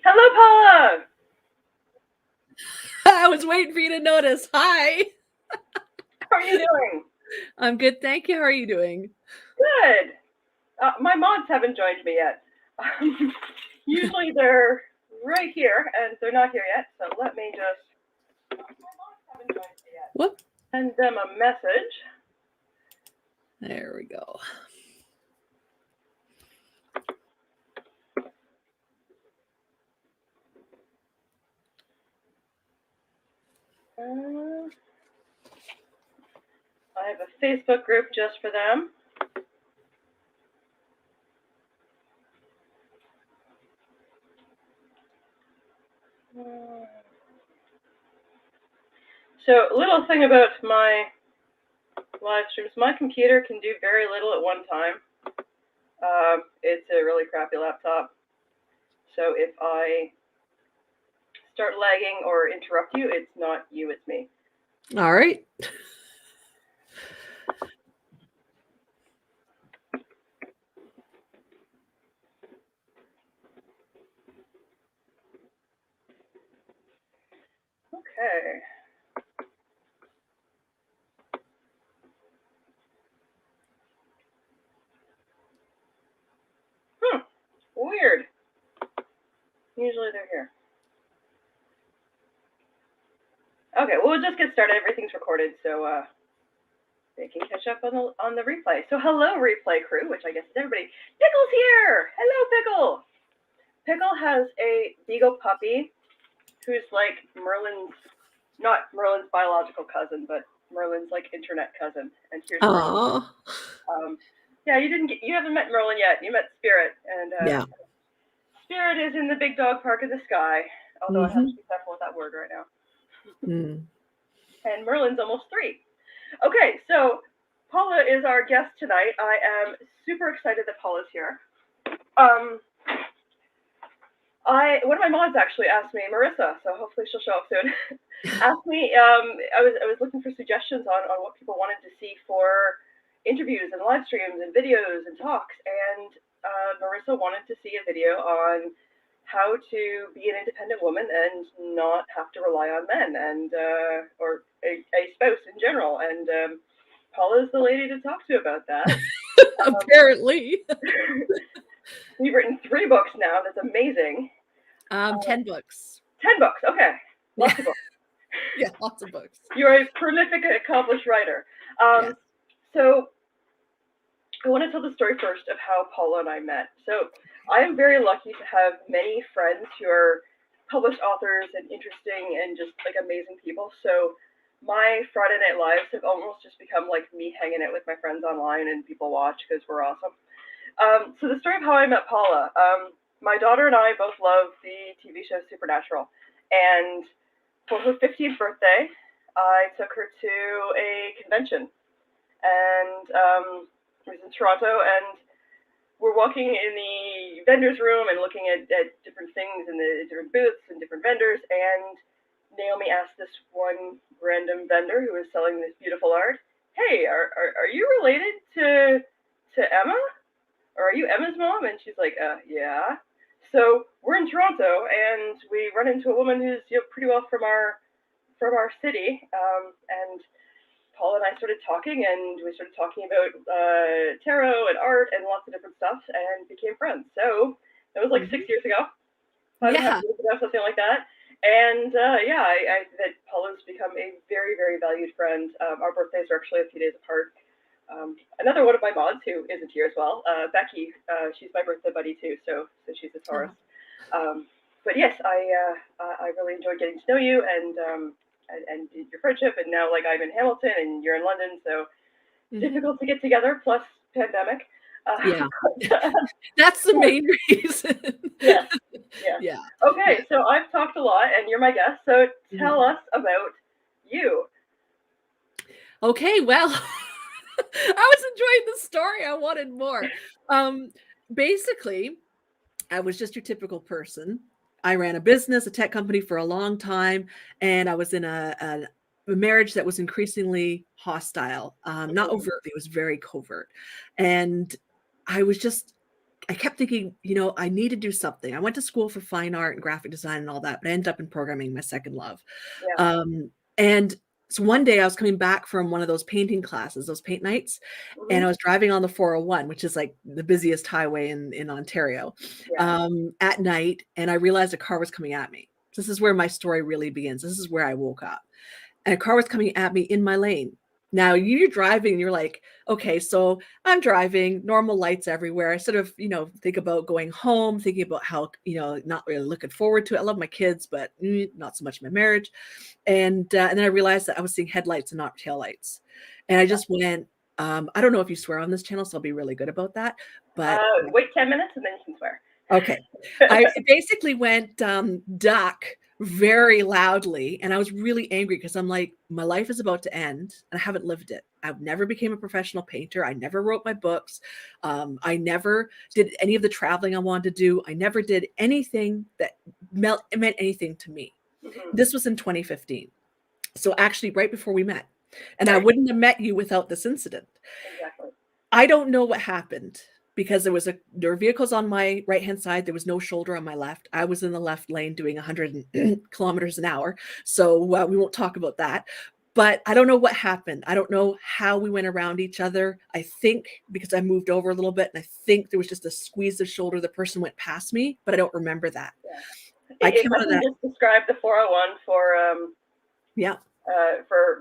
Hello, Paula. I was waiting for you to notice. Hi. How are you doing? I'm good. Thank you. How are you doing? Good. My mods haven't joined me yet. Usually they're right here, and they're not here yet. So let me just. My mods haven't joined me yet. Whoop. Send them a message. There we go. I have a Facebook group just for them. So, little thing about my live streams, my computer can do very little at one time. It's a really crappy laptop. So if I start lagging or interrupt you, it's not you, it's me. All right. Okay. Weird. Usually they're here. Okay, well, we'll just get started. Everything's recorded, so they can catch up on the replay. So hello, replay crew, which I guess is everybody. Pickle's here. Hello, Pickle. Pickle has a beagle puppy who's like not Merlin's biological cousin, but Merlin's like internet cousin. And here's Merlin. Yeah, you haven't met Merlin yet. You met Spirit, and Yeah. Spirit is in the big dog park of the sky. Although I have to be careful with that word right now. And Merlin's almost 3. Okay, so Paula is our guest tonight. I am super excited that Paula's here. One of my mods actually asked me, Marissa, so hopefully she'll show up soon. Asked me, I was looking for suggestions on what people wanted to see for interviews and live streams and videos and talks, and Marissa wanted to see a video on how to be an independent woman and not have to rely on men and or a spouse in general. And Paula's the lady to talk to about that. Apparently. You've written 3 books now. That's amazing. 10 books. 10 books. Okay. Lots of books. Yeah, lots of books. You're a prolific, accomplished writer. Yes. So I want to tell the story first of how Paula and I met. So I am very lucky to have many friends who are published authors and interesting and just like amazing people. So my Friday Night Lives have almost just become like me hanging out with my friends online and people watch because we're awesome. So the story of how I met Paula. My daughter and I both love the TV show Supernatural. And for her 15th birthday, I took her to a convention. And it was in Toronto, and we're walking in the vendor's room and looking at different things and the different booths and different vendors. And Naomi asked this one random vendor who was selling this beautiful art, "Hey, are you related to Emma? Or are you Emma's mom?" And she's like, "Yeah." So we're in Toronto, and we run into a woman who's pretty well from our city, and Paul and I started talking, and we started talking about tarot and art and lots of different stuff, and became friends. So that was like 6 years ago, 5.5 years ago, something like that. And that Paula's become a very, very valued friend. Our birthdays are actually a few days apart. Another one of my mods who isn't here as well, Becky, she's my birthday buddy too, so she's a Taurus. But yes, I really enjoyed getting to know you and your friendship, and now like I'm in Hamilton and you're in London, so difficult to get together, plus pandemic. That's the main reason. Yeah. Okay, so I've talked a lot, and you're my guest, so tell us about you. Okay, well, I was enjoying the story. I wanted more. Basically, I was just your typical person. I ran a business, a tech company for a long time, and I was in a marriage that was increasingly hostile. Not overtly, it was very covert. And I was just kept thinking, you know, I need to do something. I went to school for fine art and graphic design and all that, but I ended up in programming, my second love. Yeah. And so one day I was coming back from one of those painting classes, those paint nights, and Hmm. I was driving on the 401, which is like the busiest highway in Ontario, Yeah. at night, and I realized a car was coming at me. This is where my story really begins. This is where I woke up, and a car was coming at me in my lane. Now you're driving, and you're like, okay, so I'm driving, normal lights everywhere. I sort of, you know, think about going home, thinking about how, you know, not really looking forward to it. I love my kids, but not so much my marriage. And then I realized that I was seeing headlights and not taillights. And I just went, I don't know if you swear on this channel, so I'll be really good about that. But Wait 10 minutes and then you can swear. okay. I basically went duck very loudly, and I was really angry because I'm like, my life is about to end and I haven't lived it. I've never became a professional painter. I never wrote my books. I never did any of the traveling I wanted to do. I never did anything that meant anything to me. Hmm. This was in 2015. So actually right before we met. And I Right. wouldn't have met you without this incident. Exactly. I don't know what happened because there were vehicles on my right hand side. There was no shoulder on my left. I was in the left lane doing 100 kilometers an hour. So we won't talk about that. But I don't know what happened. I don't know how we went around each other. I think because I moved over a little bit, and I think there was just a squeeze of shoulder. The person went past me, but I don't remember that. Yeah. I If came I out of can that. just describe the 401 Yeah. for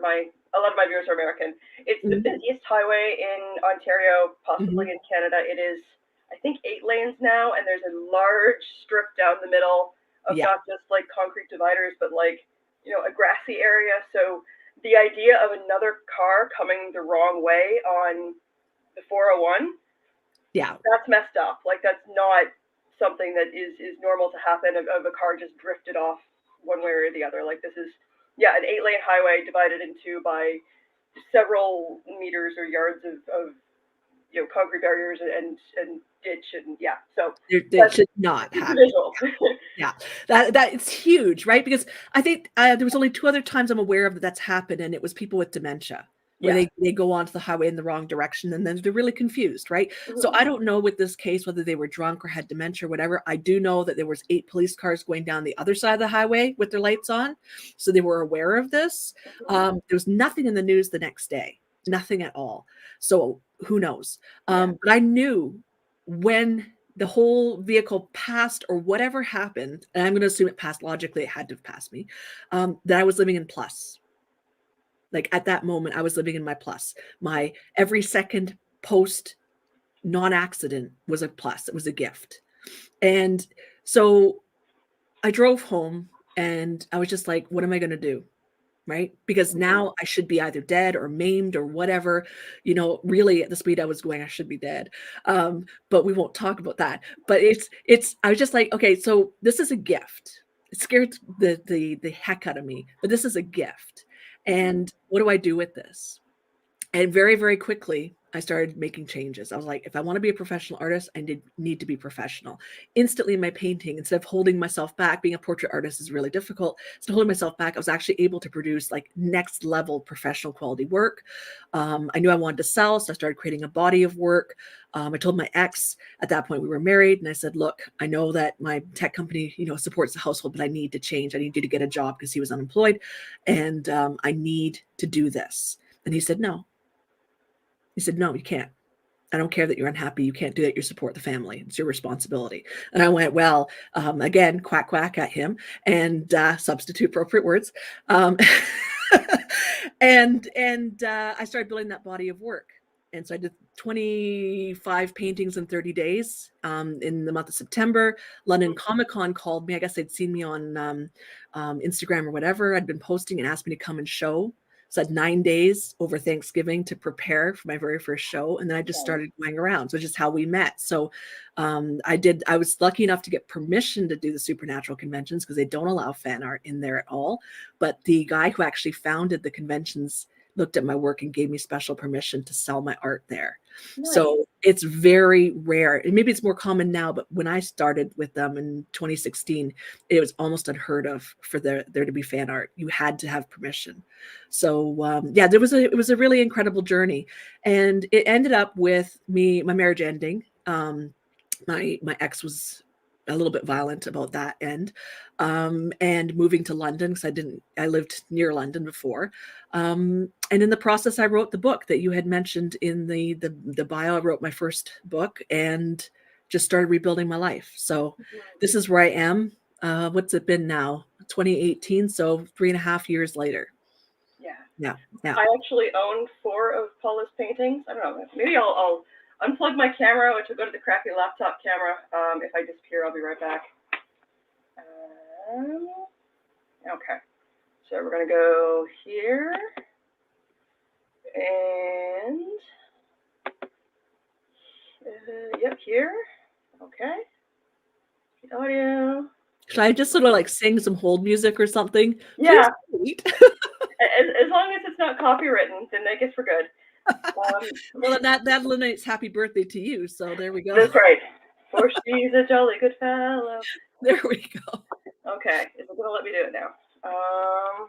a lot of my viewers are American. It's the Mhm. busiest highway in Ontario, possibly Mhm. in Canada. It is, I think, 8 lanes now, and there's a large strip down the middle of Yeah. not just like concrete dividers, but like, you know, a grassy area. So the idea of another car coming the wrong way on the 401, Yeah. that's messed up. Like that's not something that is normal to happen of a car just drifted off one way or the other. Like this is, yeah, an 8 lane highway divided into by several meters or yards of you know concrete barriers and ditch and yeah. So It that's should not just a happen. visual. Yeah, that it's huge, right? Because I think there was only two other times I'm aware of that's happened, and it was people with dementia where Yeah. they go onto the highway in the wrong direction, and then they're really confused, right? So Hmm. I don't know with this case whether they were drunk or had dementia or whatever. I do know that there was 8 police cars going down the other side of the highway with their lights on, so they were aware of this. Hmm. There was nothing in the news the next day, nothing at all. So who knows? Yeah. But I knew when the whole vehicle passed or whatever happened, and I'm going to assume it passed logically, it had to have passed me, that I was living in plus. Like at that moment, I was living in my plus. My every second post non-accident was a plus. It was a gift. And so I drove home and I was just like, what am I going to do? Right? Because Hmm. now I should be either dead or maimed or whatever. You know, really at the speed I was going, I should be dead. But we won't talk about that. But I was just like, okay, so this is a gift. It scared the heck out of me, but this is a gift. And what do I do with this? And very, very quickly, I started making changes. I was like, if I want to be a professional artist, I need to be professional. Instantly in my painting, instead of holding myself back, being a portrait artist is really difficult. Instead of holding myself back, I was actually able to produce like next level professional quality work. I knew I wanted to sell, so I started creating a body of work. I told my ex at that point we were married, and I said, look, I know that my tech company, you know, supports the household, but I need to change. I need you to get a job because he was unemployed, and I need to do this. And he said, no. He said, no, you can't. I don't care that you're unhappy. You can't do that. You support the family. It's your responsibility. And I went, well, again, quack, quack at him and substitute appropriate words. Um, and I started building that body of work. And so I did 25 paintings in 30 days in the month of September. London Comic Con called me. I guess they'd seen me on Instagram or whatever. I'd been posting and asked me to come and show. So I had 9 days over Thanksgiving to prepare for my very first show. And then I just started going around. So just how we met. So I was lucky enough to get permission to do the Supernatural conventions because they don't allow fan art in there at all. But the guy who actually founded the conventions looked at my work and gave me special permission to sell my art there. Nice. So it's very rare. And maybe it's more common now, but when I started with them in 2016, it was almost unheard of for there to be fan art. You had to have permission. So yeah, it was a really incredible journey. And it ended up with my marriage ending. my ex was a little bit violent about that end, and moving to London because I lived near London before, and in the process, I wrote the book that you had mentioned in the bio. I wrote my first book and just started rebuilding my life. So this is where I am. What's it been now? 2018, so 3.5 years later. Yeah. Yeah, yeah. I actually own 4 of Paula's paintings. I don't know. Maybe I'll unplug my camera, which will go to the crappy laptop camera. If I disappear, I'll be right back. Okay. So we're gonna go here and yep, here. Okay. Audio. Should I just sort of like sing some hold music or something? Please Yeah. wait. As long as it's not copywritten, then I guess we're good. Well, that eliminates happy birthday to you. So there we go. That's right. For she's a jolly good fellow. There we go. Okay. Is it gonna let me do it now? I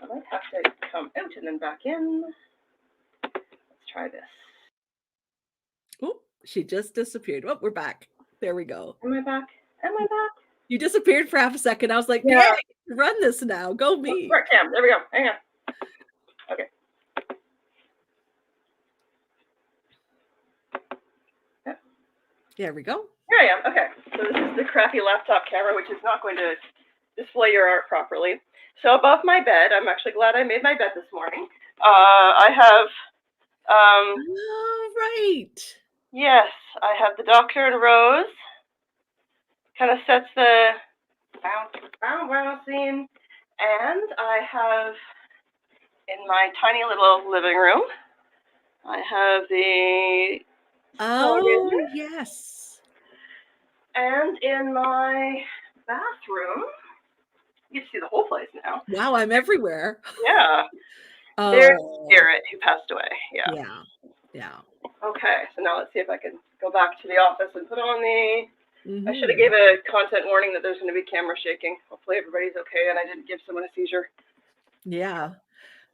might have to come out and then back in. Let's try this. Oh, she just disappeared. Oh, we're back. There we go. Am I back? Am I back? You disappeared for half a second. I was like, Yeah. "Yay, run this now. Go me." Right, Cam. There we go. Hang on. Okay. Yep. There we go. Here I am. Okay. So this is the crappy laptop camera, which is not going to display your art properly. So above my bed, I'm actually glad I made my bed this morning. I have. Oh, right. Yes, I have the Doctor and Rose. Kind of sets the bow scene, and I have in my tiny little living room, I have the Oh, yes. and in my bathroom, you can see the whole place now. Wow, I'm everywhere. Yeah. Oh. There's Spirit, who passed away. Yeah. Yeah. Yeah. Okay, so now let's see if I can go back to the office and put on the. Mm-hmm. I should have gave a content warning that there's going to be camera shaking. Hopefully everybody's okay and I didn't give someone a seizure. Yeah.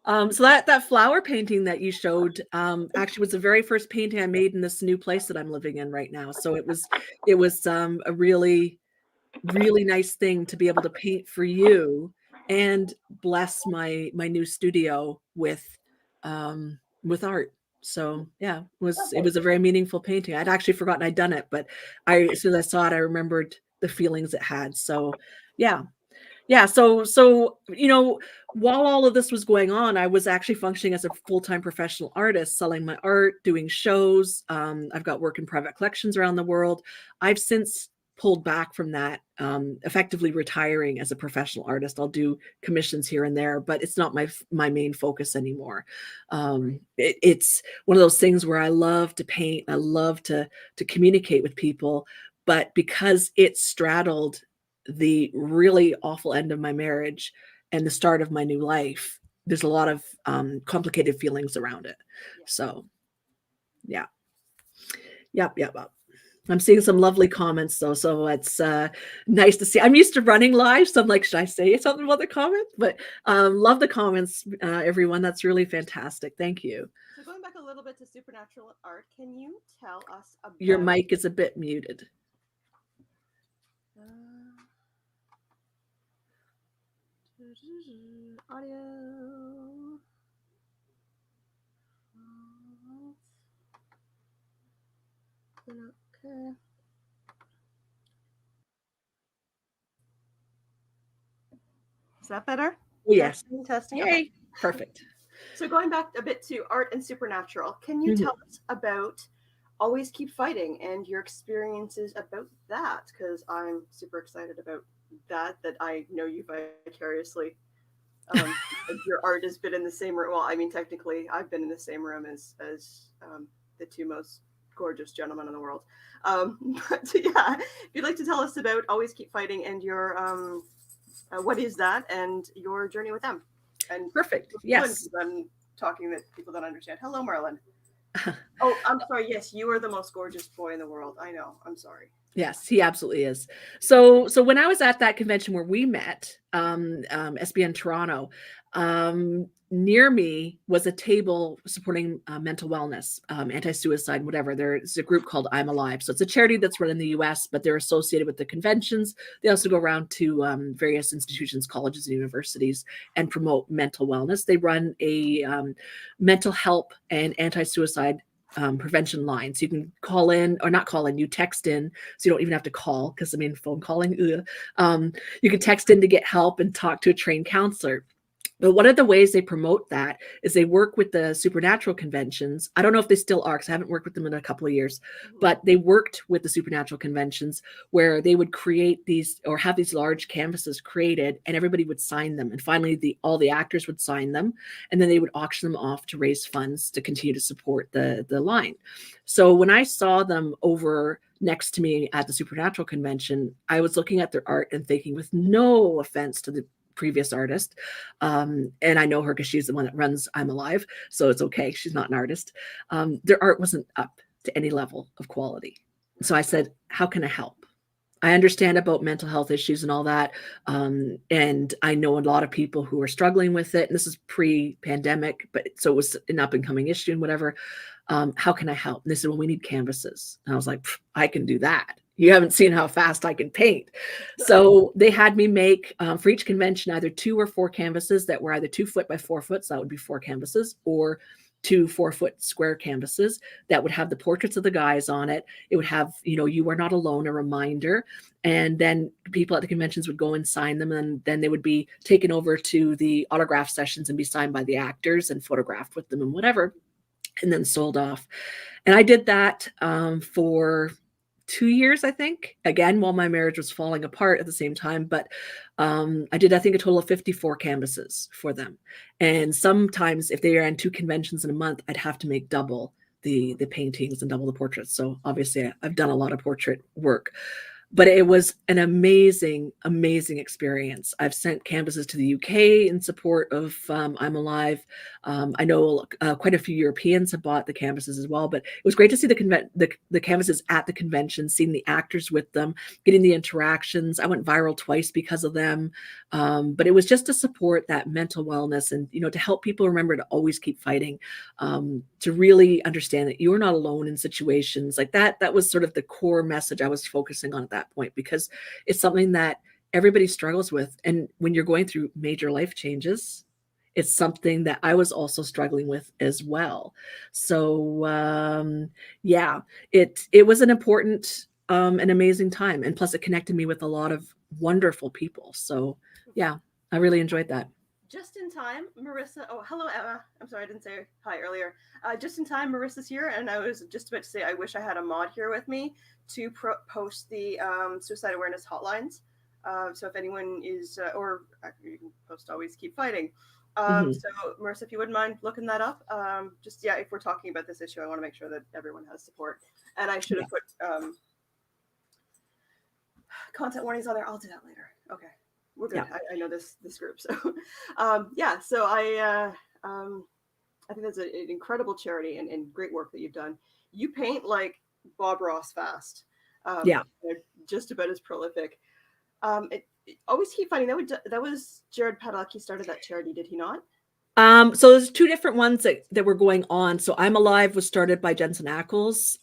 So that flower painting that you showed actually was the very first painting I made in this new place that I'm living in right now. So it was a really, really nice thing to be able to paint for you and bless my new studio with art. So yeah, it was a very meaningful painting. I'd actually forgotten I'd done it, but as soon as I saw it, I remembered the feelings it had. So yeah. Yeah, so while all of this was going on, I was actually functioning as a full-time professional artist, selling my art, doing shows. I've got work in private collections around the world. I've since pulled back from that, effectively retiring as a professional artist. I'll do commissions here and there, but it's not my main focus anymore. It's one of those things where I love to paint, I love to communicate with people, but because it straddled the really awful end of my marriage and the start of my new life, there's a lot of complicated feelings around it. So yeah. Yep. I'm seeing some lovely comments though, so it's nice to see. I'm used to running live, so I'm like, should I say something about the comments? But love the comments, everyone. That's really fantastic. Thank you. So going back a little bit to supernatural art, can you tell us about... Your mic is a bit muted. Audio. Okay. Is that better? Oh, yes. Testing. Yay. Okay. Perfect. So going back a bit to art and supernatural, can you tell us about Always Keep Fighting and your experiences about that? Because I'm super excited about that I know you vicariously. Your art has been in the same room. Well, I mean, technically, I've been in the same room as the two most gorgeous gentlemen in the world. But yeah, if you'd like to tell us about Always Keep Fighting and your what is that and your journey with them. And perfect. Yes. I'm talking that people don't understand. Hello, Marlon. Oh, I'm sorry. Yes, you are the most gorgeous boy in the world. I know. I'm sorry. Yes, he absolutely is. So when I was at that convention where we met, SBN Toronto, near me was a table supporting mental wellness, anti-suicide, whatever. There's a group called I'm Alive. So it's a charity that's run in the US, but they're associated with the conventions. They also go around to various institutions, colleges, and universities and promote mental wellness. They run a mental health and anti-suicide prevention line. So you can call in, or not call in, you text in, so you don't even have to call, because I mean, phone calling, you can text in to get help and talk to a trained counselor. But one of the ways they promote that is they work with the supernatural conventions. I don't know if they still are, because I haven't worked with them in a couple of years, but they worked with the supernatural conventions where they would create these, or have these large canvases created, and everybody would sign them. And finally, all the actors would sign them, and then they would auction them off to raise funds to continue to support the line. So when I saw them over next to me at the supernatural convention, I was looking at their art and thinking, with no offense to the previous artist, and I know her because she's the one that runs I'm Alive, so it's okay, she's not an artist. Their art wasn't up to any level of quality. So I said, how can I help? I understand about mental health issues and all that, and I know a lot of people who are struggling with it, and this is pre-pandemic, but so it was an up-and-coming issue and whatever. How can I help? And they said, well, we need canvases. And I was like, I can do that. You haven't seen how fast I can paint. So they had me make, for each convention, either 2 or 4 canvases that were either 2 foot by 4 foot, so that would be 4 canvases, or 2 4-foot square canvases that would have the portraits of the guys on it. It would have, you are not alone, a reminder. And then people at the conventions would go and sign them, and then they would be taken over to the autograph sessions and be signed by the actors and photographed with them and whatever, and then sold off. And I did that for 2 years, I think, again, while my marriage was falling apart at the same time. But I did, I think, a total of 54 canvases for them. And sometimes if they ran 2 conventions in a month, I'd have to make double the paintings and double the portraits. So obviously I've done a lot of portrait work. But it was an amazing, amazing experience. I've sent canvases to the UK in support of I'm Alive. I know quite a few Europeans have bought the canvases as well, but it was great to see the canvases at the convention, seeing the actors with them, getting the interactions. I went viral twice because of them. But it was just to support that mental wellness and, to help people remember to always keep fighting, to really understand that you're not alone in situations like that. That was sort of the core message I was focusing on at that point, because it's something that everybody struggles with. And when you're going through major life changes, it's something that I was also struggling with as well. So yeah, it was an important, an amazing time. And plus it connected me with a lot of wonderful people. So yeah, I really enjoyed that. Just in time, Marissa. Oh, hello, Emma. I'm sorry, I didn't say hi earlier. Just in time, Marissa's here, and I was just about to say I wish I had a mod here with me to post the suicide awareness hotlines. So if anyone is, or you can post always keep fighting. So Marissa, if you wouldn't mind looking that up, if we're talking about this issue, I want to make sure that everyone has support. And I should have put content warnings on there. I'll do that later. Okay. We're good. Yeah. I know this group. So, So I think that's an incredible charity and great work that you've done. You paint like Bob Ross fast. Just about as prolific. Always keep fighting. That was Jared Padalecki started that charity, did he not? So there's 2 different ones that were going on. So I'm Alive was started by Jensen Ackles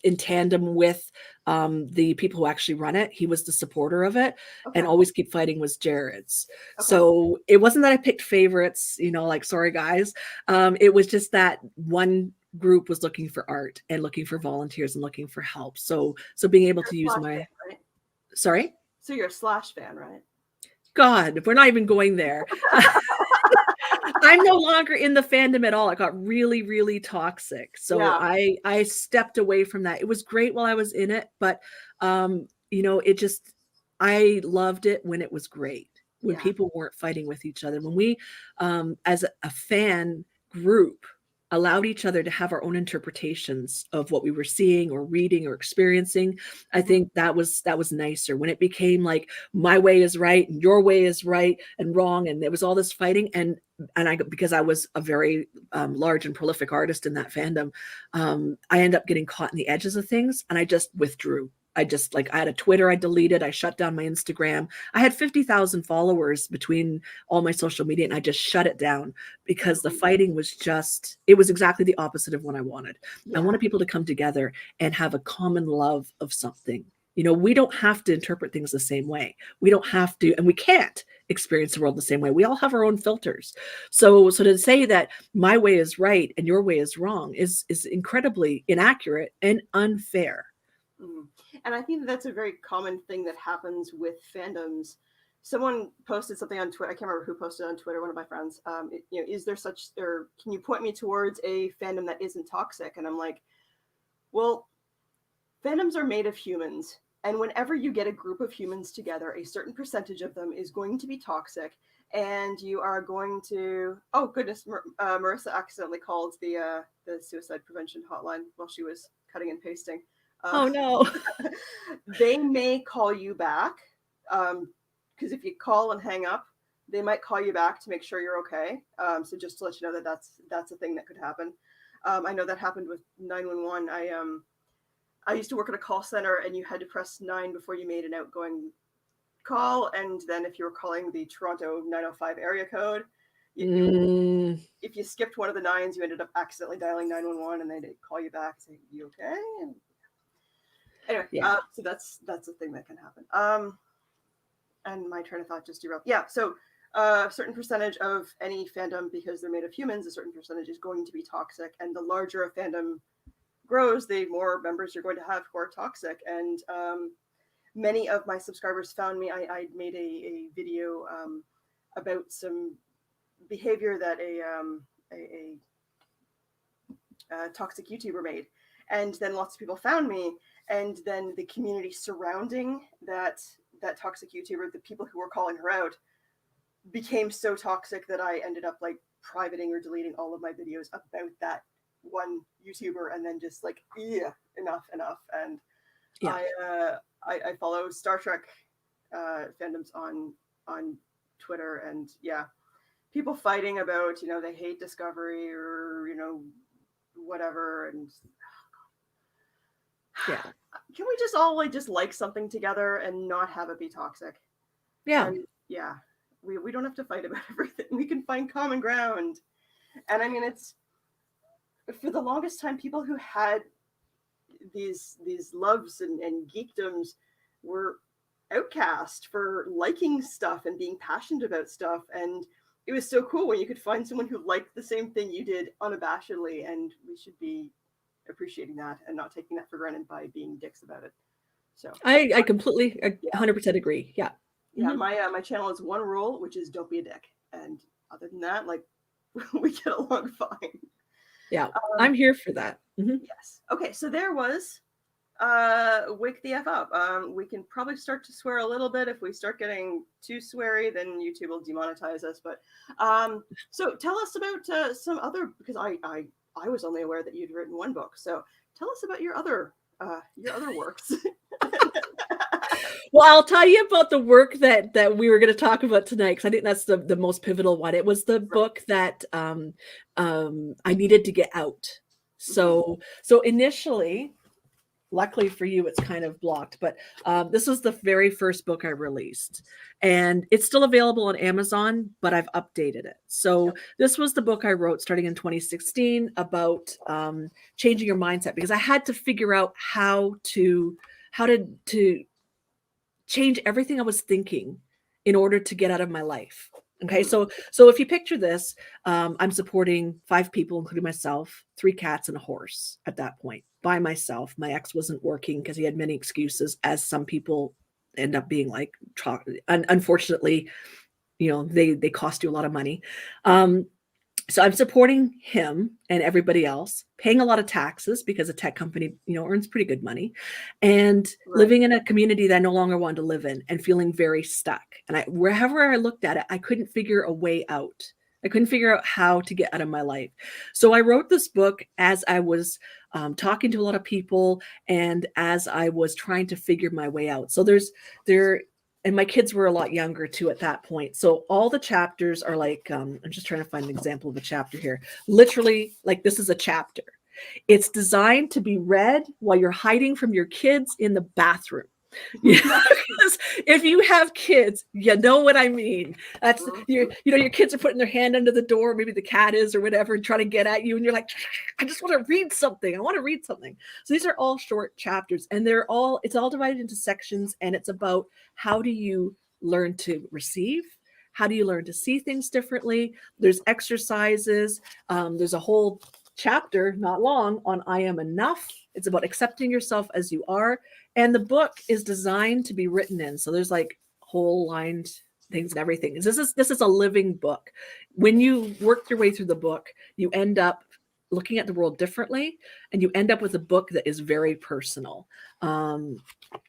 in tandem with the people who actually run it. He was the supporter of it, and Always Keep Fighting was Jared's. So it wasn't that I picked favorites, like, sorry guys. It was just that one group was looking for art and looking for volunteers and looking for help. So being able to use my, right? Sorry? So you're a Slash fan, right? God, we're not even going there. I'm no longer in the fandom at all. It got really, really toxic. So I stepped away from that. It was great while I was in it, but it just, I loved it when it was great, when people weren't fighting with each other, when we, as a fan group, allowed each other to have our own interpretations of what we were seeing or reading or experiencing. I think that was nicer. When it became like my way is right and your way is right and wrong, and there was all this fighting, and because I was a very large and prolific artist in that fandom, I ended up getting caught in the edges of things, and I just withdrew. I just like, I had a Twitter I deleted, I shut down my Instagram. I had 50,000 followers between all my social media, and I just shut it down because the fighting was just, it was exactly the opposite of what I wanted. I wanted people to come together and have a common love of something. You know, we don't have to interpret things the same way. We don't have to, and we can't experience the world the same way. We all have our own filters. So to say that my way is right and your way is wrong is incredibly inaccurate and unfair. And I think that's a very common thing that happens with fandoms. Someone posted something on Twitter. I can't remember who posted on Twitter. One of my friends. Is there such, or can you point me towards a fandom that isn't toxic? And I'm like, well, fandoms are made of humans, and whenever you get a group of humans together, a certain percentage of them is going to be toxic, and you are going to. Oh goodness, Marissa accidentally called the suicide prevention hotline while she was cutting and pasting. Oh no. They may call you back, because if you call and hang up, they might call you back to make sure you're okay. So just to let you know that that's a thing that could happen. I know that happened with 911. I used to work at a call center, and you had to press 9 before you made an outgoing call, and then if you were calling the Toronto 905 area code, if you skipped one of the 9s, you ended up accidentally dialing 911, and they'd call you back saying, "You okay?" And anyway, so that's a thing that can happen. And my train of thought just derailed. Yeah, so a certain percentage of any fandom, because they're made of humans, a certain percentage is going to be toxic, and the larger a fandom grows, the more members you're going to have who are toxic. And many of my subscribers found me. I made a video about some behavior that a toxic YouTuber made, and then lots of people found me, and then the community surrounding that toxic YouTuber, the people who were calling her out, became so toxic that I ended up like privating or deleting all of my videos about that one YouTuber, and then just like, enough. And I follow Star Trek fandoms on Twitter, and people fighting about, they hate Discovery or whatever, and can we just all just like something together and not have it be toxic? And, we don't have to fight about everything. We can find common ground. And I mean, it's, for the longest time, people who had these loves and geekdoms were outcast for liking stuff and being passionate about stuff. And it was so cool when you could find someone who liked the same thing you did unabashedly, and we should be appreciating that and not taking that for granted by being dicks about it. So I completely 100% agree. My channel has one rule, which is don't be a dick, and other than that, like, we get along fine. I'm here for that. Yes. Okay, so there was wake the F up. We can probably start to swear a little bit. If we start getting too sweary, then YouTube will demonetize us. But so tell us about some other, because I was only aware that you'd written one book. So tell us about your other works. Well, I'll tell you about the work that we were going to talk about tonight, because I think that's the most pivotal one. It was the book that I needed to get out. So initially, luckily for you, it's kind of blocked, but this was the very first book I released, and it's still available on Amazon, but I've updated it. So this was the book I wrote starting in 2016 about changing your mindset, because I had to figure out how to change everything I was thinking in order to get out of my life. Okay, so if you picture this, I'm supporting 5 people, including myself, 3 cats and a horse at that point by myself. My ex wasn't working because he had many excuses, as some people end up being like. Unfortunately, they cost you a lot of money. So I'm supporting him and everybody else, paying a lot of taxes because a tech company, earns pretty good money, and living in a community that I no longer wanted to live in, and feeling very stuck. And wherever I looked at it, I couldn't figure a way out. I couldn't figure out how to get out of my life. So I wrote this book as I was talking to a lot of people, and as I was trying to figure my way out. So and my kids were a lot younger too at that point. So all the chapters are like, I'm just trying to find an example of a chapter here. Literally, like, this is a chapter. It's designed to be read while you're hiding from your kids in the bathroom. Yeah, because if you have kids, you know what I mean. That's your kids are putting their hand under the door, maybe the cat is or whatever, and trying to get at you, and you're like, I just want to read something. I want to read something. So these are all short chapters, and it's all divided into sections, and it's about how do you learn to receive. How do you learn to see things differently? There's exercises. There's a whole chapter, not long, on I am enough. It's about accepting yourself as you are. And the book is designed to be written in. So there's like whole lined things and everything. This is a living book. When you work your way through the book, you end up looking at the world differently, and you end up with a book that is very personal. And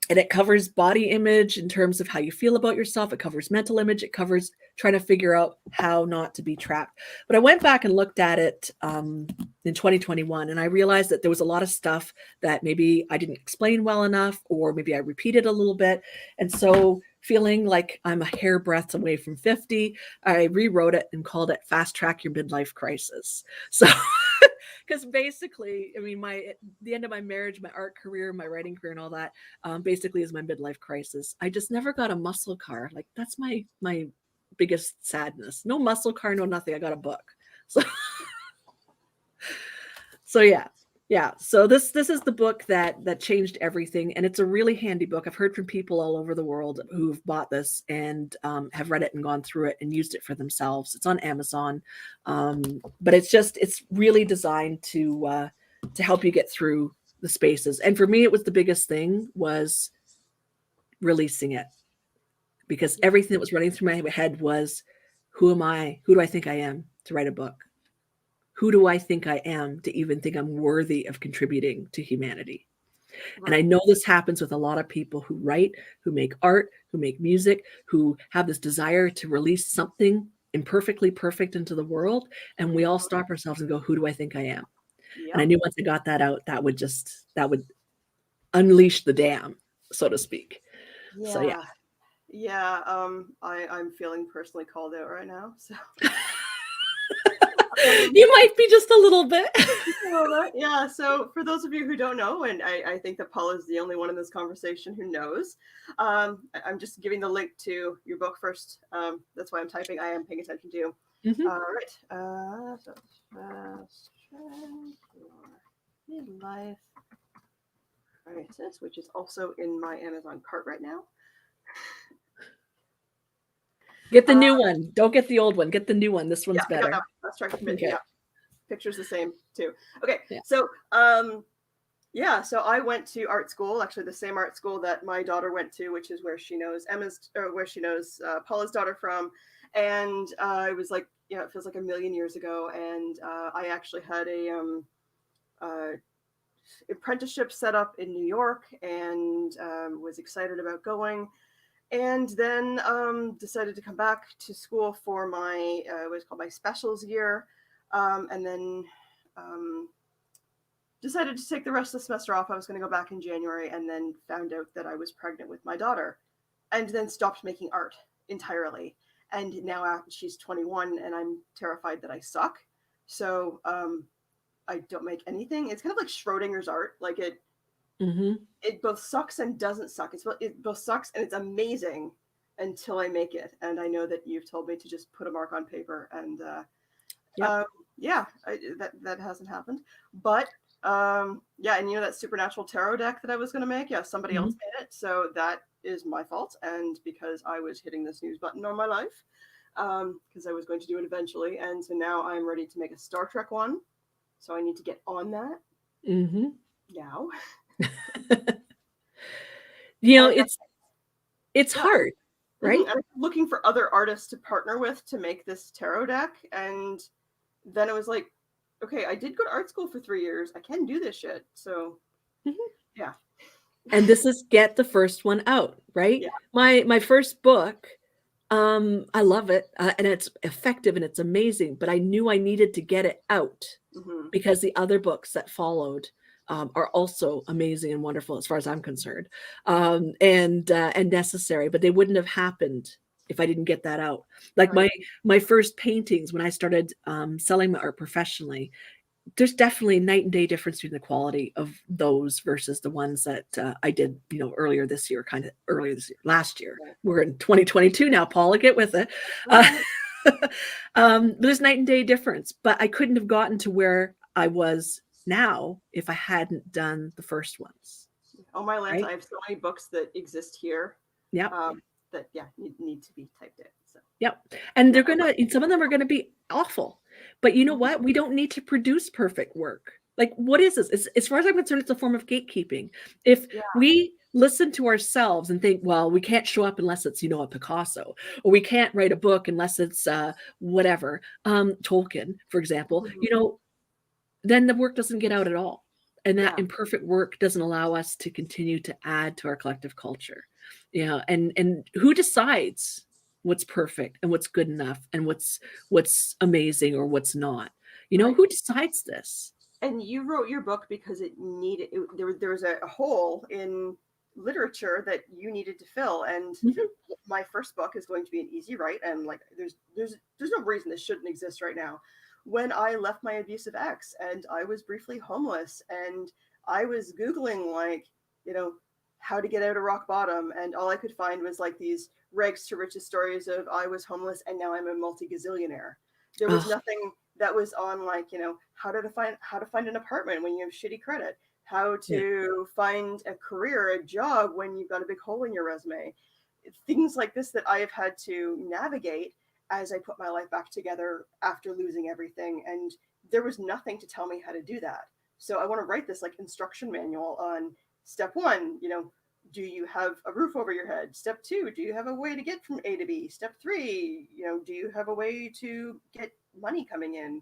it covers body image in terms of how you feel about yourself. It covers mental image. It covers trying to figure out how not to be trapped. But I went back and looked at it in 2021, and I realized that there was a lot of stuff that maybe I didn't explain well enough, or maybe I repeated a little bit. And so, feeling like I'm a hairbreadth away from 50, I rewrote it and called it Fast Track Your Midlife Crisis. So because basically, I mean, the end of my marriage, my art career, my writing career, and all that, basically is my midlife crisis. I just never got a muscle car. Like that's my biggest sadness. No muscle car, no nothing. I got a book. So yeah. So this is the book that changed everything, and it's a really handy book. I've heard from people all over the world who've bought this and have read it and gone through it and used it for themselves. It's on Amazon, but it's really designed to help you get through the spaces. And for me, it was the biggest thing was releasing it, because everything that was running through my head was, who am I? Who do I think I am to write a book? Who do I think I am to even think I'm worthy of contributing to humanity? Right. And I know this happens with a lot of people who write, who make art, who make music, who have this desire to release something imperfectly perfect into the world. And we all stop ourselves and go, who do I think I am? Yep. And I knew once I got that out, that would unleash the dam, so to speak. Yeah. So yeah. Yeah. I'm feeling personally called out right now. So you might be just a little bit. Yeah. So for those of you who don't know, and I think that Paula is the only one in this conversation who knows, I'm just giving the link to your book first. That's why I'm typing. I am paying attention to you. Mm-hmm. All right. So Fast Track Your Midlife Crisis, which is also in my Amazon cart right now. Get the new one. Don't get the old one. Get the new one. This one's better. Let's try to commit. Okay. Yeah. Picture's the same too. Okay. Yeah. So, so I went to art school, actually the same art school that my daughter went to, which is where she knows Paula's daughter from. And it was like, it feels like a million years ago. And I actually had a apprenticeship set up in New York, and was excited about going. And then decided to come back to school for my what's called my specials year, and then decided to take the rest of the semester off. I was going to go back in January, and then found out that I was pregnant with my daughter, and then stopped making art entirely. And now she's 21, and I'm terrified that I suck. So I don't make anything. It's kind of like Schrodinger's art, like it. Mm-hmm. It both sucks and doesn't suck. It both sucks and it's amazing until I make it. And I know that you've told me to just put a mark on paper. And that hasn't happened. But and that supernatural tarot deck that I was going to make, somebody else made it. So that is my fault. And because I was hitting the snooze button on my life, because I was going to do it eventually. And so now I'm ready to make a Star Trek one. So I need to get on that now. It's hard, right? I'm looking for other artists to partner with to make this tarot deck, and then it was like, okay, I did go to art school for 3 years. I can do this shit. So yeah. And this is get the first one out, right? Yeah. My first book, I love it, and it's effective and it's amazing, but I knew I needed to get it out because the other books that followed are also amazing and wonderful as far as I'm concerned, and necessary, but they wouldn't have happened if I didn't get that out. Like my first paintings, when I started selling my art professionally, there's definitely night and day difference between the quality of those versus the ones that I did, earlier this year, last year. We're in 2022 now, Paula, get with it. Right. There's night and day difference, but I couldn't have gotten to where I was now if I hadn't done the first ones. Oh my lands, Right? I have so many books that exist here Yep. that need to be typed in. So Yep. And yeah, some of them are going to be awful. But you know what? We don't need to produce perfect work. Like, what is this? As far as I'm concerned, it's a form of gatekeeping. If yeah, we listen to ourselves and think, well, we can't show up unless it's, a Picasso, or we can't write a book unless it's whatever, Tolkien, for example, then the work doesn't get out at all. And that yeah, imperfect work doesn't allow us to continue to add to our collective culture. And who decides what's perfect and what's good enough and what's amazing or what's not? right. Who decides this? And you wrote your book because there was a hole in literature that you needed to fill, and Mhm. my first book is going to be an easy write, and like there's no reason this shouldn't exist right now. When I left my abusive ex and I was briefly homeless, and I was googling like, you know how to get out of rock bottom, and all I could find was like these rags to riches stories of I was homeless and now I'm a multi gazillionaire. There was Oh, nothing that was on like, how to find an apartment when you have shitty credit, how yeah. to find a career, a job when you've got a big hole in your resume. Things like this that I have had to navigate as I put my life back together after losing everything, and there was nothing to tell me how to do that. So I want to write this like instruction manual on step 1, do you have a roof over your head? Step 2, do you have a way to get from A to B? Step 3, do you have a way to get money coming in?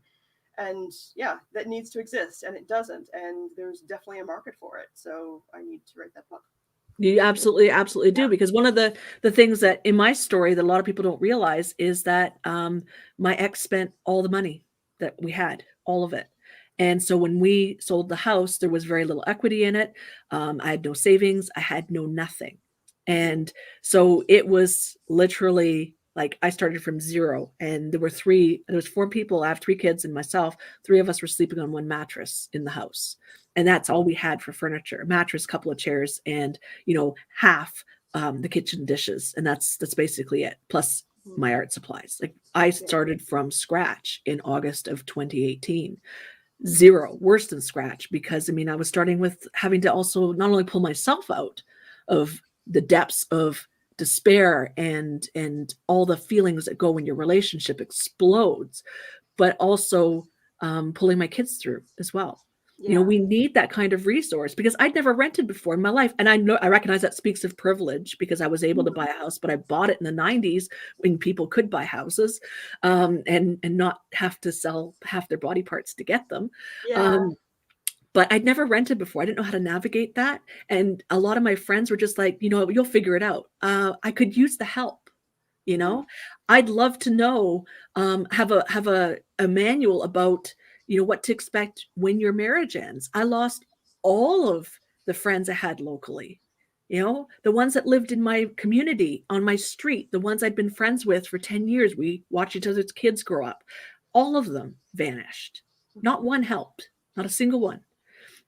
And yeah, that needs to exist, and it doesn't, and there's definitely a market for it, so I need to write that book. You absolutely do, because one of the things that in my story that a lot of people don't realize is that my ex spent all the money that we had, all of it. And so when we sold the house, there was very little equity in it. I had no savings. I had no nothing. And so it was literally like I started from zero. And there was four people. I have three kids and myself. Three of us were sleeping on one mattress in the house. And that's all we had for furniture: a mattress, couple of chairs, and half the kitchen dishes, and that's basically it. Plus Mhm. my art supplies. Like, I Yeah, started from scratch in August of 2018. Zero, worse than scratch, because I mean I was starting with having to also not only pull myself out of the depths of despair and all the feelings that go when your relationship explodes, but also pulling my kids through as well. yeah, We need that kind of resource, because I'd never rented before in my life. And I recognize that speaks of privilege, because I was able to buy a house, but I bought it in the 90s when people could buy houses, and not have to sell half their body parts to get them. yeah, Um, but I'd never rented before. I didn't know how to navigate that. And a lot of my friends were just like, you'll figure it out. I could use the help. you mhm, know I'd love to know, have a manual about what to expect when your marriage ends. I lost all of the friends I had locally, the ones that lived in my community, on my street, the ones I'd been friends with for 10 years. We watched each other's kids grow up. All of them vanished. Not one helped, not a single one.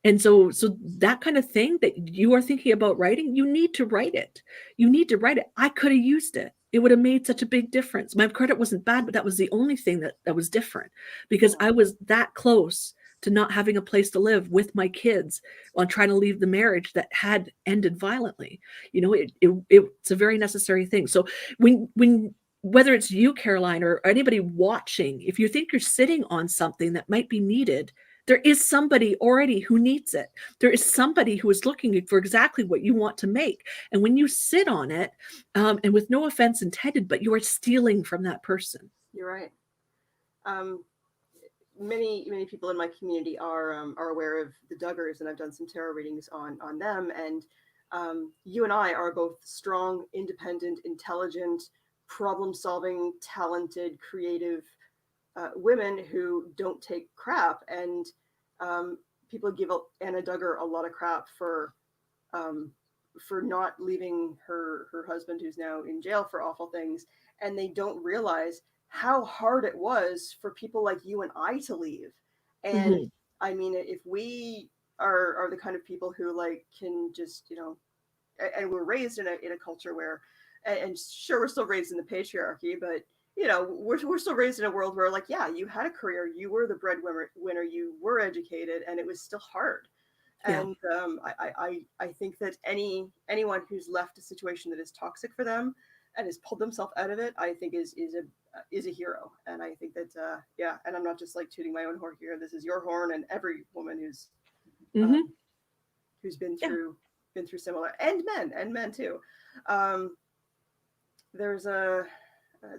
And so that kind of thing that you are thinking about writing, you need to write it. You need to write it. I could have used it. It would have made such a big difference. My credit wasn't bad, but that was the only thing that was different, because yeah, I was that close to not having a place to live with my kids on trying to leave the marriage that had ended violently. It's a very necessary thing. So when whether it's you, Caroline, or anybody watching, if you think you're sitting on something that might be needed, there is somebody already who needs it. There is somebody who is looking for exactly what you want to make. And when you sit on it, and with no offense intended, but you are stealing from that person. you're right. um many people in my community are aware of the Duggars, and I've done some tarot readings on them. And you and I are both strong, independent, intelligent, problem-solving, talented, creative women who don't take crap. And um, people give Anna Duggar a lot of crap um, for not leaving her husband, who's now in jail for awful things, and they don't realize how hard it was for people like you and I to leave. And Mhm. I mean, if we are the kind of people who like can just, you know, and we're raised in a culture where, and sure, we're still raised in the patriarchy, but you know, we're still raised in a world where like, yeah, you had a career, you were the breadwinner, you were educated, and it was still hard. Yeah. And I think that anyone who's left a situation that is toxic for them and has pulled themselves out of it, I think is a hero. And I think that yeah, and I'm not just like tooting my own horn here. This is your horn, and every woman Hmm. um, who's Yeah. been through similar, and men too. Um, there's a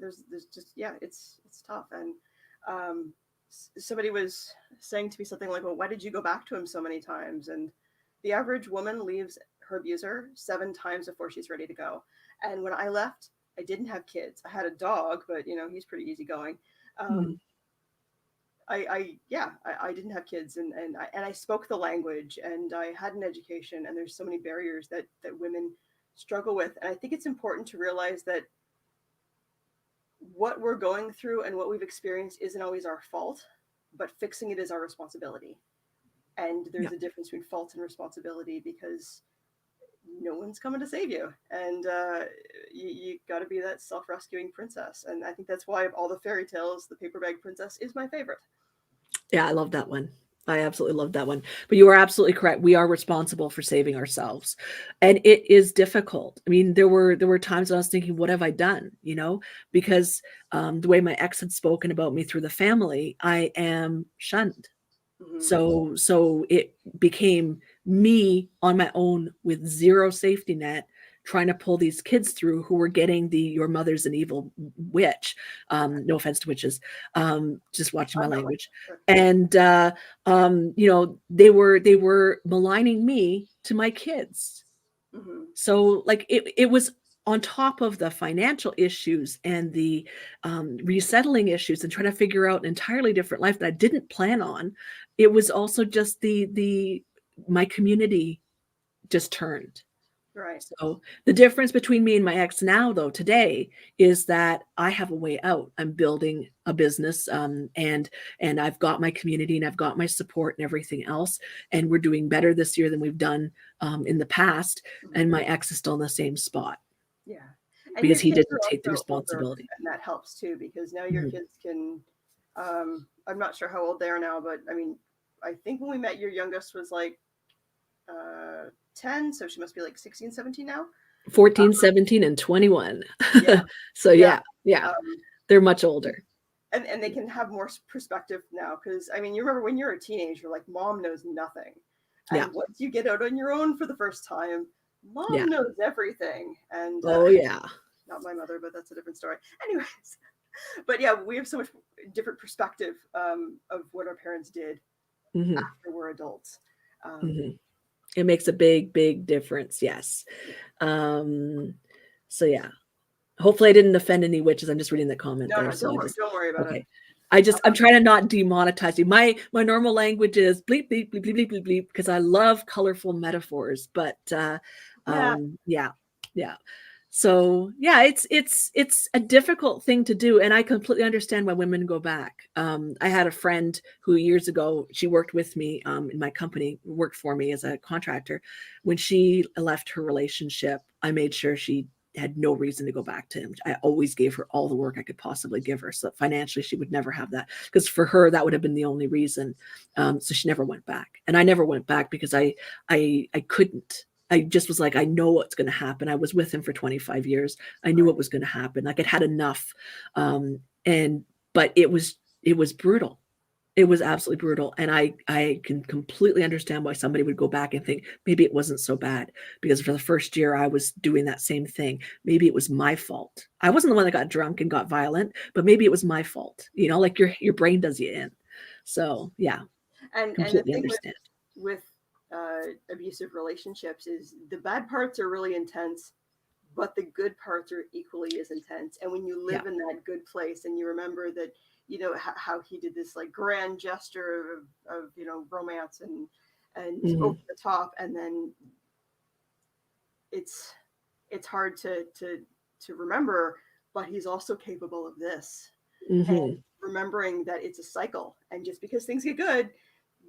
there's just yeah, it's tough. And um, somebody was saying to me something like, well, why did you go back to him so many times? And the average woman leaves her abuser 7 times before she's ready to go. And when I left, I didn't have kids. I had a dog, but you know, he's pretty easygoing. Mhm. um, I didn't have kids, and I spoke the language, and I had an education, and there's so many barriers that women struggle with. And I think it's important to realize that what we're going through and what we've experienced isn't always our fault, but fixing it is our responsibility. And Yeah. there's a difference between fault and responsibility, because no one's coming to save you, and you got to be that self-rescuing princess. And I think that's why of all the fairy tales, the paper bag princess is my favorite. Yeah, I love that one. I absolutely love that one. But you are absolutely correct. We are responsible for saving ourselves. And it is difficult. I mean, there were times when I was thinking, what have I done? You know, because the way my ex had spoken about me through the family, I am shunned. Hmm. So it became me on my own with zero safety net, trying to pull these kids through who were getting the your mother's an evil witch. No offense to witches, just watching my I'm not like language. that. And you know, they were maligning me to my kids. Hmm. So like it was on top of the financial issues and the resettling issues and trying to figure out an entirely different life that I didn't plan on. It was also just the my community just turned. Right. So the difference between me and my ex now, though, today, is that I have a way out. I'm building a business, and I've got my community and I've got my support and everything else. And we're doing better this year than we've done in the past. And Hmm. my ex is still in the same spot Yeah. And your because he kids are didn't take the also older, responsibility. and that helps too, because now your Mhm. kids can, I'm not sure how old they are now, but I mean, I think when we met, your youngest was like uh, 10, so she must be like 16, 17 now. 14, 17, and 21. Yeah. So Yeah. yeah, yeah, Um, they're much older. and they can have more perspective now, because I mean, you remember when you're a teenager, like mom knows nothing. Yeah, And once you get out on your own for the first time, yeah. mom knows everything. And Oh yeah. not my mother, but that's a different story. Anyways, but yeah, we have so much different perspective of what our parents did Hmm. after we're adults. Um, Hmm. It makes a big, big difference. Yes. Um, so yeah. Hopefully I didn't offend any witches. I'm just reading the comment no, there. no, So I just don't worry about it. okay. I'm trying to not demonetize you. My normal language is bleep bleep bleep bleep bleep bleep bleep because I love colorful metaphors. But Yeah. yeah, yeah. So yeah, it's a difficult thing to do, and I completely understand why women go back. I had a friend who years ago, she worked with me in my company, worked for me as a contractor. When she left her relationship, I made sure she had no reason to go back to him. I always gave her all the work I could possibly give her, so that financially she would never have that. Because for her, that would have been the only reason. So she never went back, and I never went back because I couldn't. I just was like, I know what's going to happen. I was with him for 25 years. I knew Right. what was going to happen. Like it had enough. And but it was brutal. It was absolutely brutal. And I can completely understand why somebody would go back and think maybe it wasn't so bad because for the first year I was doing that same thing. Maybe it was my fault. I wasn't the one that got drunk and got violent, but maybe it was my fault. You know, like your brain does you in. So yeah, And the completely thing understand. with abusive relationships is the bad parts are really intense, but the good parts are equally as intense. And when you Yeah. live in that good place and you remember that, you know, how he did this like grand gesture of you know, romance and over Hmm. the top, and then it's it's hard to remember, but he's also capable of this. And Hmm. remembering that it's a cycle, and just because things get good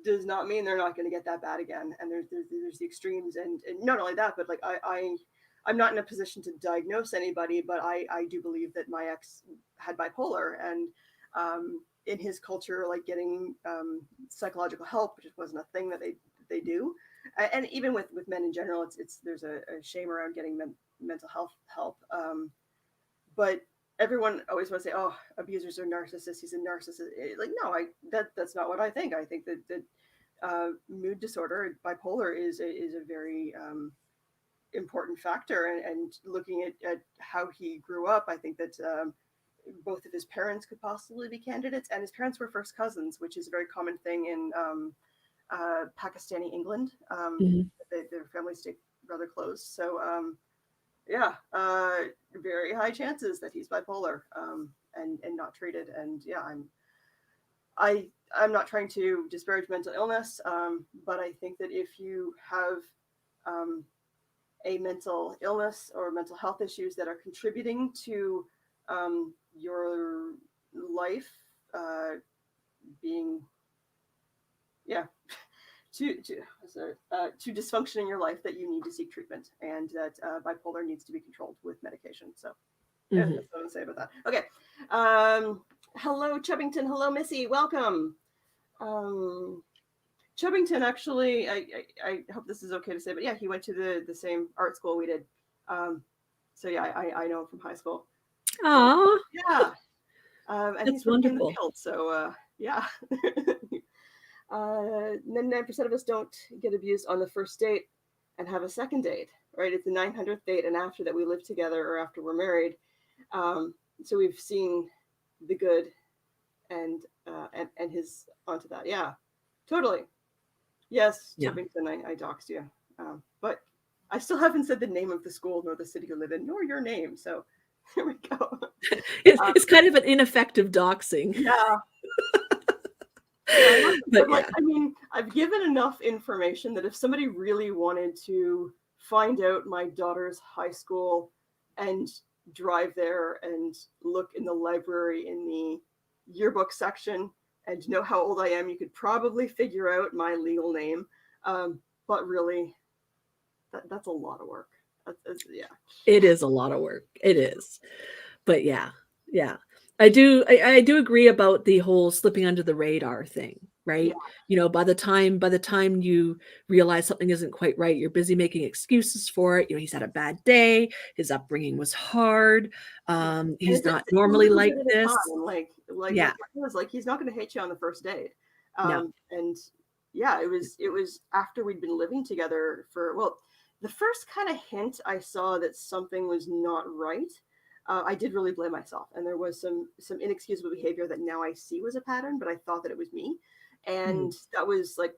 does not mean they're not going to get that bad again. And there's the extremes, and not only that, but like I'm not in a position to diagnose anybody, but I do believe that my ex had bipolar, and in his culture, like getting psychological help just wasn't a thing that they do. And even with men in general, it's there's a shame around getting mental health help. But everyone always wants to say, "Oh, abusers are narcissists. He's a narcissist." Like, no, that's not what I think. I think that mood disorder, bipolar, is a very important factor. And looking at how he grew up, I think that both of his parents could possibly be candidates, and his parents were first cousins, which is a very common thing in Pakistani England. Their families stay rather close, so yeah, very high chances that he's bipolar, and not treated. And yeah, I'm not trying to disparage mental illness, but I think that if you have a mental illness or mental health issues that are contributing to your life being, yeah, to dysfunction in your life, that you need to seek treatment, and that bipolar needs to be controlled with medication. So yeah, that's what I'm say about that. Okay. Hello, Chubbington. Hello, Missy. Welcome. Chubbington, actually, I hope this is okay to say, but yeah, he went to the same art school we did. So yeah, I know him from high school. Aww. Yeah. And That's he's working in the wonderful. field. So yeah. 99% of us don't get abused on the first date and have a second date, right? It's the 900th date, and after that we live together, or after we're married. So we've seen the good and his onto that. Yeah, totally. Yes, Yeah. Chubbington, I doxed you. But I still haven't said the name of the school, nor the city you live in, nor your name. So here we go. It's kind of an ineffective doxing. Yeah. But like, I mean, I've given enough information that if somebody really wanted to find out my daughter's high school and drive there and look in the library in the yearbook section and know how old I am, you could probably figure out my legal name. But really, that's a lot of work. Yeah. It is a lot of work. It is. But yeah. I do agree about the whole slipping under the radar thing, right? Yeah. By the time you realize something isn't quite right, you're busy making excuses for it. He's had a bad day. His upbringing was hard. He's not normally like this. Like he's not going to hate you on the first date. No. And yeah, it was after we'd been living together for, well, the first kind of hint I saw that something was not right. I did really blame myself, and there was some inexcusable behavior that now I see was a pattern, but I thought that it was me. And that was like,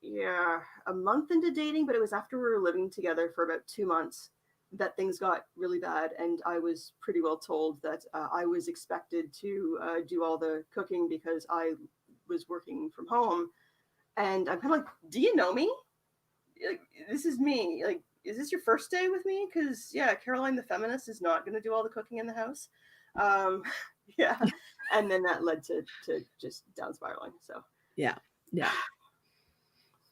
yeah, a month into dating, but it was after we were living together for about 2 months that things got really bad, and I was pretty well told that I was expected to do all the cooking because I was working from home. And I'm kind of like, do you know me? Like, this is me. Like, is this your first day with me? Because yeah, Caroline the feminist is not going to do all the cooking in the house. Yeah, and then that led to just down spiraling. So yeah.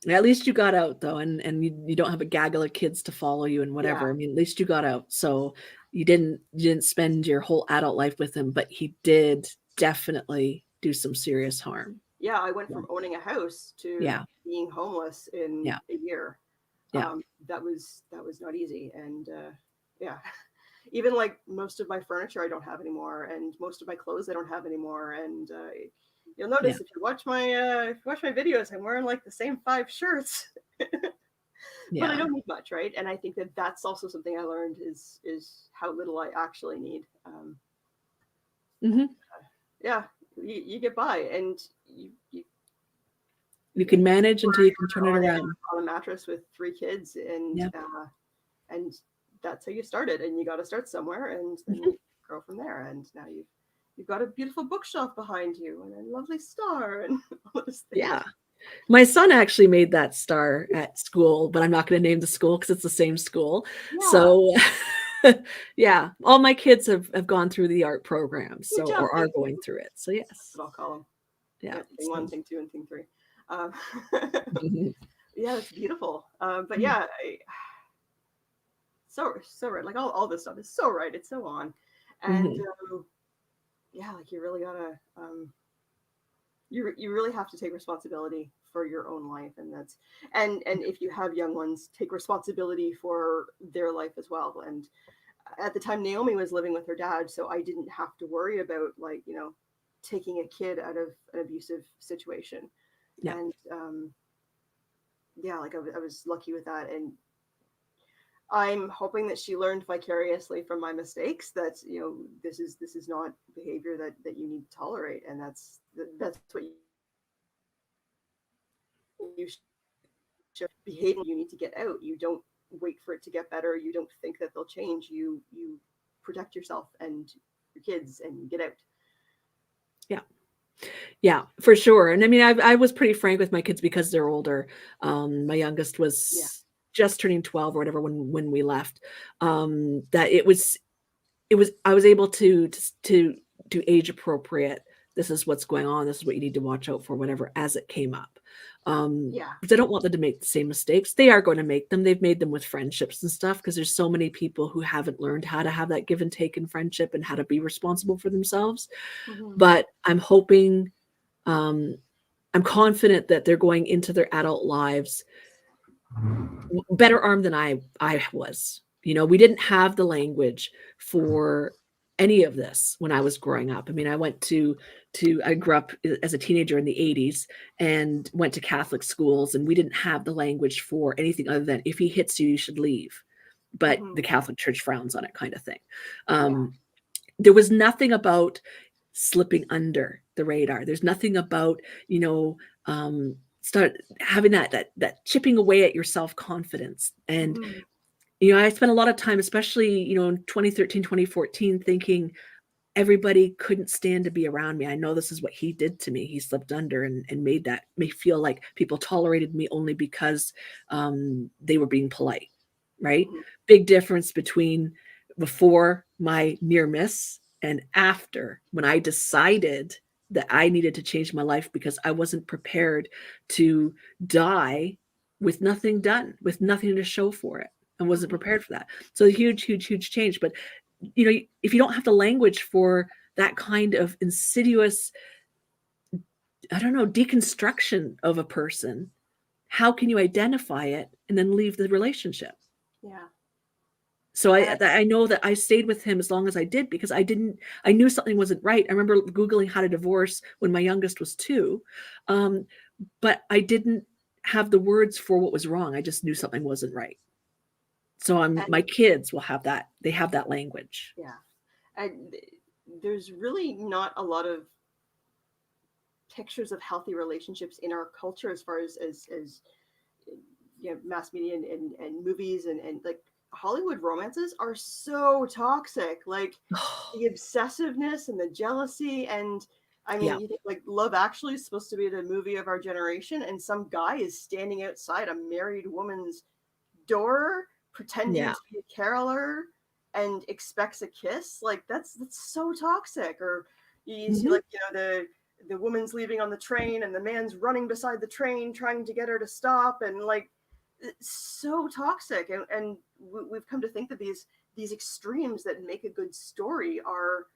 At least you got out though, and you don't have a gaggle of kids to follow you and whatever. Yeah. I mean, at least you got out. So you didn't spend your whole adult life with him, but he did definitely do some serious harm. Yeah, I went from owning a house to being homeless in a year. That was not easy. And yeah, even like most of my furniture I don't have anymore, and most of my clothes I don't have anymore. And you'll notice if you watch my videos, I'm wearing like the same 5 shirts. But I don't need much, right? And I think that that's also something I learned is how little I actually need. Yeah, you get by, and you can manage until you can turn it around. On a mattress with 3 kids, and that's how you started, and you got to start somewhere, and then you grow from there. And now you've got a beautiful bookshelf behind you and a lovely star and all those things. Yeah. My son actually made that star at school, but I'm not going to name the school because it's the same school. Yeah. So yeah, all my kids have gone through the art program, or are going through it. So yes. That's what I'll call them. Yeah. Thing 1, thing 2, and thing 3. Um, Mhm. yeah, it's beautiful. But Mhm. yeah, so right. Like all this stuff is so right. It's so on, and Mhm. yeah, like you really gotta you really have to take responsibility for your own life, and that's and if you have young ones, take responsibility for their life as well. And at the time, Naomi was living with her dad, so I didn't have to worry about, like, taking a kid out of an abusive situation. Yeah. And yeah, like I was lucky with that, and I'm hoping that she learned vicariously from my mistakes, that this is not behavior that you need to tolerate, and that's what you should behave. You need to get out. You don't wait for it to get better. You don't think that they'll change. You protect yourself and your kids and get out. Yeah. Yeah, for sure. And I mean, I was pretty frank with my kids because they're older. My youngest Yeah. was just turning 12 or whatever when we left. That it was I was able to do age appropriate. This is what's going on. This is what you need to watch out for, whatever, as it came up. Yeah. Because I don't want them to make the same mistakes. They are going to make them. They've made them with friendships and stuff because there's so many people who haven't learned how to have that give and take in friendship and how to be responsible for themselves. Hmm. But I'm hoping, um, I'm confident that they're going into their adult lives better armed than I was. We didn't have the language for any of this when I was growing up. I mean, I grew up as a teenager in the 80s and went to Catholic schools, and we didn't have the language for anything other than if he hits you, you should leave. But Hmm. the Catholic Church frowns on it, kind of thing. Yeah. There was nothing about slipping under the radar. There's nothing about, start having that chipping away at your self-confidence. And, Hmm. I spent a lot of time, especially, in 2013, 2014, thinking everybody couldn't stand to be around me. I know this is what he did to me. He slipped under and made me feel like people tolerated me only because they were being polite, right? Hmm. Big difference between before my near miss and after, when I decided that I needed to change my life because I wasn't prepared to die with nothing done, with nothing to show for it. I wasn't Hmm. prepared for that. So a huge, huge, huge change. But if you don't have the language for that kind of insidious, I don't know, deconstruction of a person, how can you identify it and then leave the relationship? Yeah. So And I know that I stayed with him as long as I did because I knew something wasn't right. I remember Googling how to divorce when my youngest was 2. Um, but I didn't have the words for what was wrong. I just knew something wasn't right. So and my kids will have that. They have that language. yeah, and there's really not a lot of pictures of healthy relationships in our culture, as far as mass media and movies, and like Hollywood romances are so toxic. Like the obsessiveness and the jealousy, and I Yeah. mean, you think like Love Actually is supposed to be the movie of our generation, and some guy is standing outside a married woman's door pretending Yeah. to be a caroler and expects a kiss. Like that's so toxic. Or you see, Mhm. like, the woman's leaving on the train and the man's running beside the train trying to get her to stop, and like it's so toxic. And we've come to think that these extremes that make a good story are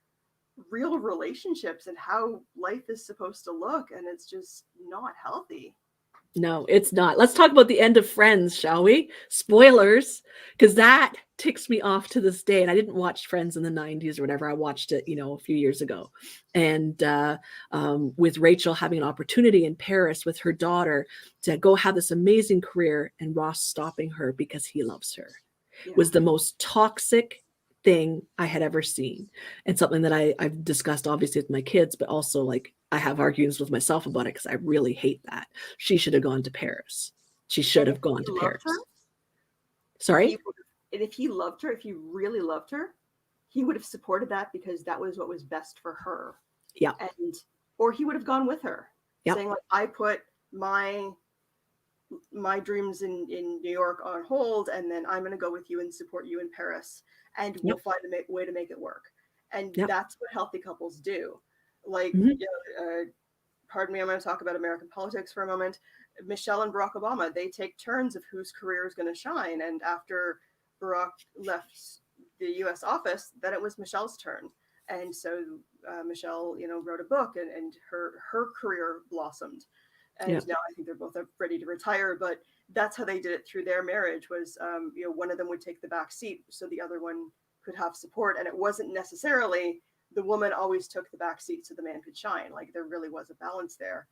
real relationships and how life is supposed to look, and it's just not healthy. No, it's not. Let's talk about the end of Friends, shall we? Spoilers, because that ticks me off to this day. And I didn't watch Friends in the 90s or whatever. I watched it, a few years ago. And with Rachel having an opportunity in Paris with her daughter to go have this amazing career, and Ross stopping her because he loves her, Yeah. was the most toxic thing I had ever seen. And something that I've discussed obviously with my kids, but also like I have arguments with myself about it because I really hate that. She should have gone to Paris. She should And if have gone he to loved her, Paris. Sorry? and if he loved her, if he really loved her, he would have supported that because that was what was best for her. Yeah. And or he would have gone with her, Yeah. saying like, I put my dreams in New York on hold, and then I'm going to go with you and support you in Paris, and we'll Yep. find a way to make it work. And Yep. that's what healthy couples do. Like, Mhm. pardon me, I'm going to talk about American politics for a moment. Michelle and Barack Obama, they take turns of whose career is going to shine. And after Barack left the U.S. office, then it was Michelle's turn. And so Michelle, wrote a book, and her career blossomed. And Yep. now I think they're both ready to retire. But that's how they did it through their marriage. Was one of them would take the back seat so the other one could have support, and it wasn't necessarily the woman always took the back seat so the man could shine. Like, there really was a balance there.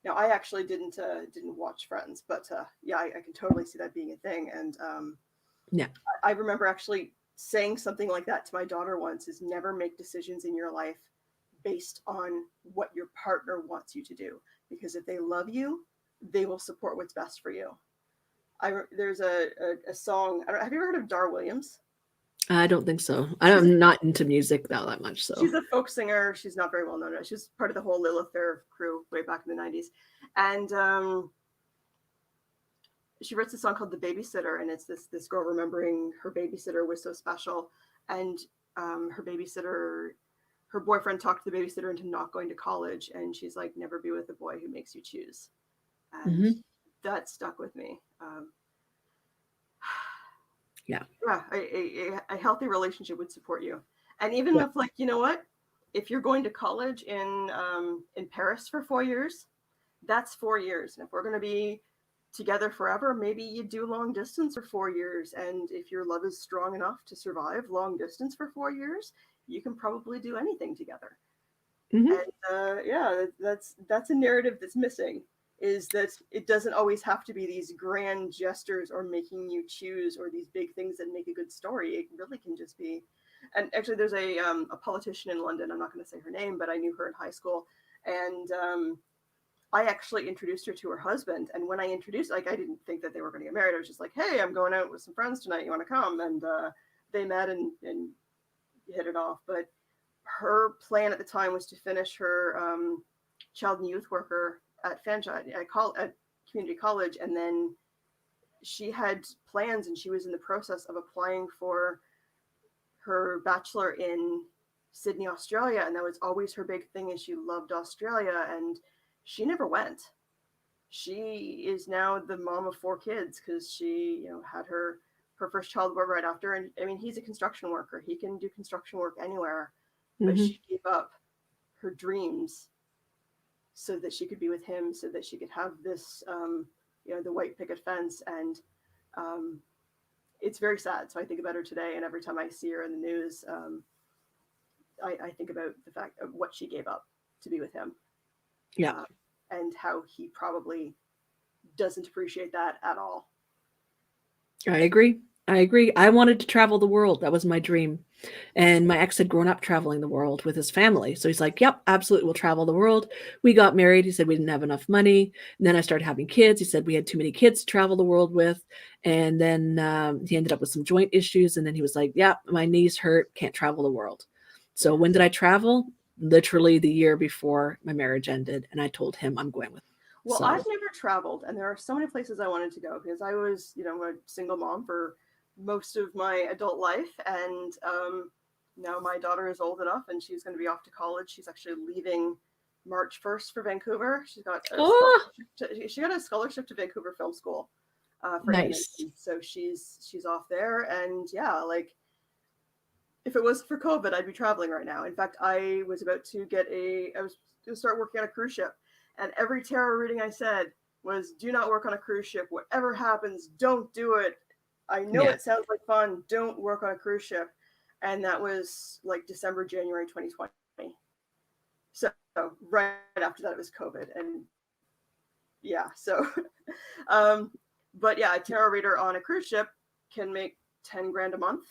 Now, I actually didn't watch Friends, but yeah, I can totally see that being a thing. And Yeah. I remember actually saying something like that to my daughter once: is never make decisions in your life based on what your partner wants you to do, because if they love you, they will support what's best for you. There's a song. Have you ever heard of Dar Williams? I don't think so. I'm not into music that much. So she's a folk singer. She's not very well known. She's part of the whole Lilith Fair crew way back in the 90s. And she writes a song called The Babysitter, and it's this girl remembering her babysitter was so special. And her boyfriend talked the babysitter into not going to college, and she's like, never be with a boy who makes you choose. And that stuck with me. Yeah, a healthy relationship would support you. And even if, like, you know what, if you're going to college in Paris for 4 years, that's 4 years. And if we're going to be together forever, maybe you do long distance for 4 years. And if your love is strong enough to survive long distance for 4 years, you can probably do anything together. And yeah, that's a narrative that's missing, is that it doesn't always have to be these grand gestures or making you choose or these big things that make a good story. It really can just be. And actually, there's a politician in London. I'm not going to say her name, but I knew her in high school. And I actually introduced her to her husband. And when I introduced, like, I didn't think that they were going to get married. I was just like, hey, I'm going out with some friends tonight. You want to come? And they met and hit it off. But her plan at the time was to finish her child and youth worker at Fanshine at community college, and then she had plans, and she was in the process of applying for her bachelor in Sydney, Australia, and that was always her big thing, is she loved Australia, and she never went. She is now the mom of 4 kids because she had her first child right after. And I mean, he's a construction worker, he can do construction work anywhere, but she gave up her dreams so that she could be with him, so that she could have this, the white picket fence. And it's very sad. So I think about her today, and every time I see her in the news, I think about the fact of what she gave up to be with him. Yeah. And how he probably doesn't appreciate that at all. I agree. I wanted to travel the world. That was my dream. And my ex had grown up traveling the world with his family. So he's like, yep, absolutely, we'll travel the world. We got married. He said we didn't have enough money. And then I started having kids. He said we had too many kids to travel the world with. And then he ended up with some joint issues. And then he was like, yeah, my knees hurt, can't travel the world. So when did I travel? Literally the year before my marriage ended. And I told him I'm going with him. Well, so I've never traveled, and there are so many places I wanted to go, because I was, a single mom for most of my adult life. And now my daughter is old enough, and she's going to be off to college. She's actually leaving March 1st for Vancouver. She got a scholarship to Vancouver Film School for animation. So she's off there. And yeah, like, if it wasn't for COVID, I'd be traveling right now. In fact, I was about to I was going to start working on a cruise ship. And every tarot reading I said was, do not work on a cruise ship. Whatever happens, don't do it. I know it sounds like fun. Don't work on a cruise ship. And that was like December, January 2020. So right after that, it was COVID. And yeah, so, but yeah, a tarot reader on a cruise ship can make 10 grand a month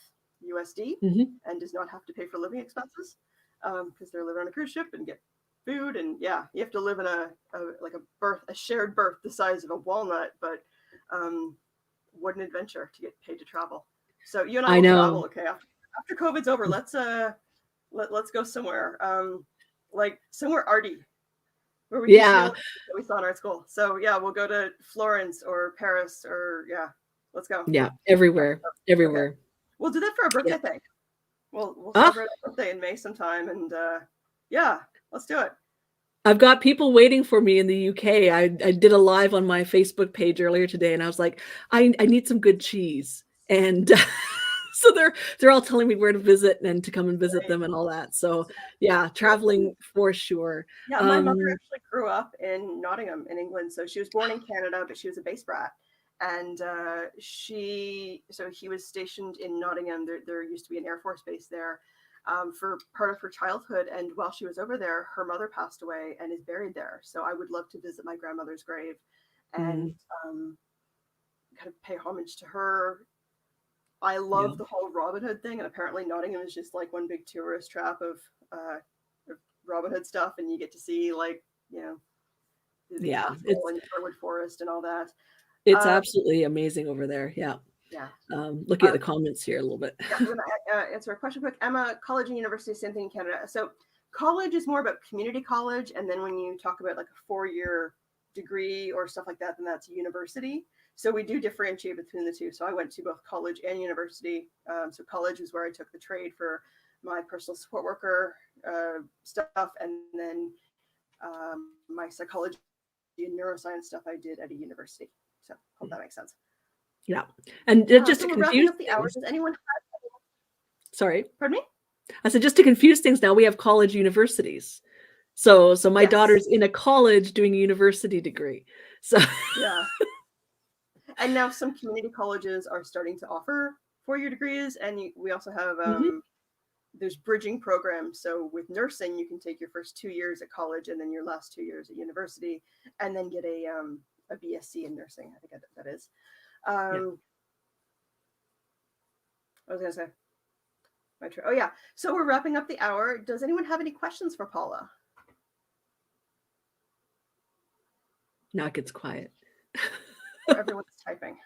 USD and does not have to pay for living expenses because they're living on a cruise ship and get food. And yeah, you have to live in a shared berth the size of a walnut, but what an adventure to get paid to travel. So you and I will travel. Okay, after COVID's over, let's go somewhere, like somewhere arty, where we can see that we saw in art school. So yeah, we'll go to Florence or Paris, or let's go. Yeah, everywhere. Okay. We'll do that for our birthday thing. We'll celebrate our birthday in May sometime, and Let's do it. I've got people waiting for me in the UK. I did a live on my Facebook page earlier today, and I was like, I need some good cheese, and so they're all telling me where to visit and to come and visit them and all that. So yeah, traveling for sure. Yeah, my mother actually grew up in Nottingham in England. So she was born in Canada, but she was a base brat. And he was stationed in Nottingham. There used to be an Air Force base there for part of her childhood. And while she was over there, her mother passed away and is buried there. So I would love to visit my grandmother's grave and kind of pay homage to her. I love the whole Robin Hood thing. And apparently Nottingham is just like one big tourist trap of Robin Hood stuff. And you get to see like, the castle and Sherwood Forest and all that. It's absolutely amazing over there. Yeah. Yeah. Looking at the comments here a little bit. I'm going to answer a question quick. Emma, college and university, same thing in Canada. So college is more about community college. And then when you talk about like a 4-year degree or stuff like that, then that's a university. So we do differentiate between the two. So I went to both college and university. So college is where I took the trade for my personal support worker stuff. And then my psychology and neuroscience stuff I did at a university. So hope that makes sense. Yeah. And just to confuse up the hours, does anyone have... Sorry. Pardon me? I said, just to confuse things now, we have college universities. So my daughter's in a college doing a university degree. So yeah. And now some community colleges are starting to offer 4-year degrees. And we also have, there's bridging programs. So with nursing, you can take your first 2 years at college and then your last 2 years at university and then get a BSc in nursing. I think that is. I was going to say, oh yeah. So we're wrapping up the hour. Does anyone have any questions for Paula? Now it gets quiet. Everyone's typing.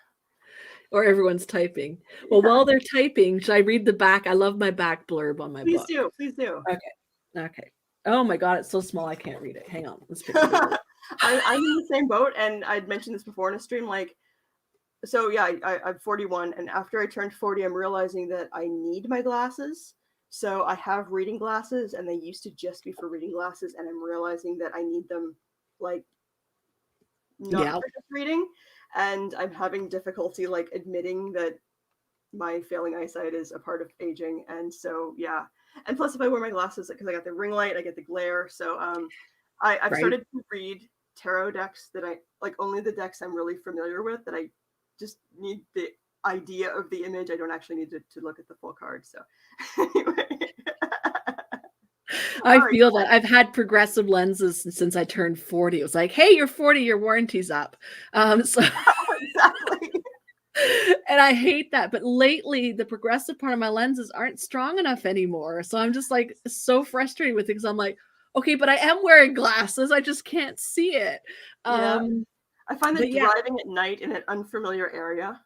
Or everyone's typing. Well, while they're typing, should I read the back? I love my back blurb on my book. Please do. Okay. Oh my God, it's so small I can't read it. Hang on. Let's pick it up. I'm in the same boat, and I'd mentioned this before in a stream. Like, so yeah, I'm 41, and after I turned 40, I'm realizing that I need my glasses. So I have reading glasses, and they used to just be for reading glasses, and I'm realizing that I need them, like, not for just reading. And I'm having difficulty like admitting that my failing eyesight is a part of aging. And so, yeah. And plus if I wear my glasses, because I got the ring light, I get the glare. So I've started to read tarot decks that I like, only the decks I'm really familiar with, that I just need the idea of the image. I don't actually need to look at the full card. So anyway. I feel that. I've had progressive lenses since I turned 40. It was like, hey, you're 40, your warranty's up. So exactly. And I hate that. But lately, the progressive part of my lenses aren't strong enough anymore. So I'm just like so frustrated with it because I'm like, okay, but I am wearing glasses. I just can't see it. I find that driving at night in an unfamiliar area,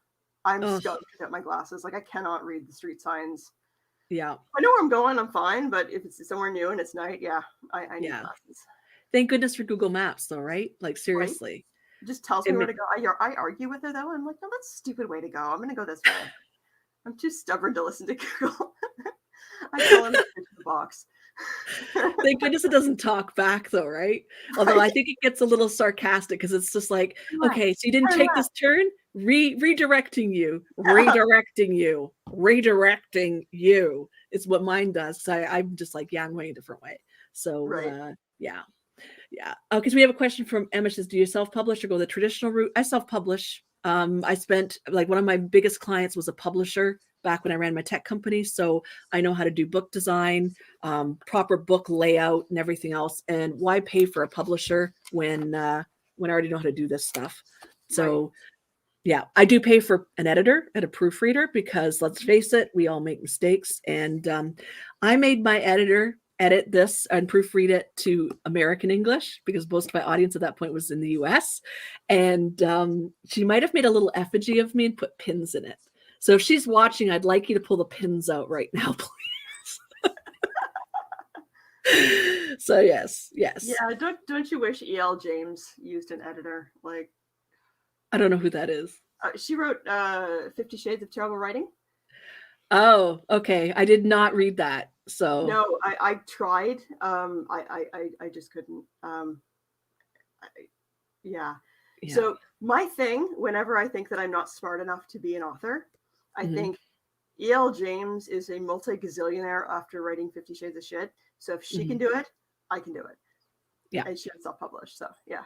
I'm stoked to get my glasses. Like I cannot read the street signs. Yeah. I know where I'm going, I'm fine, but if it's somewhere new and it's night, I need glasses. Thank goodness for Google Maps though, right? Like seriously. Right? It just tells me where to go. I argue with her though. I'm like, no, that's a stupid way to go. I'm gonna go this way. I'm too stubborn to listen to Google. I tell him to fix the box. Thank goodness it doesn't talk back though, right? Although I think it gets a little sarcastic because it's just like, okay, so you didn't take this turn? Redirecting you is what mine does. So I'm just like, I'm going a different way. So yeah. Because we have a question from Emma. She says, do you self-publish or go the traditional route? I self-publish. I spent like one of my biggest clients was a publisher back when I ran my tech company. So I know how to do book design, proper book layout and everything else. And why pay for a publisher when I already know how to do this stuff? So yeah, I do pay for an editor and a proofreader because let's face it, we all make mistakes. And I made my editor edit this and proofread it to American English because most of my audience at that point was in the US. And she might have made a little effigy of me and put pins in it. So if she's watching, I'd like you to pull the pins out right now, please. So yes. Yeah, don't you wish E.L. James used an editor? Like, I don't know who that is. She wrote 50 Shades of Terrible Writing. Oh, okay. I did not read that. So No, I tried. I just couldn't. I, yeah. yeah. So my thing, whenever I think that I'm not smart enough to be an author, I Hmm. think E.L. James is a multi-gazillionaire after writing 50 Shades of Shit. So if she can Hmm. do it, I can do it. Yeah. And she was self-published. So yeah.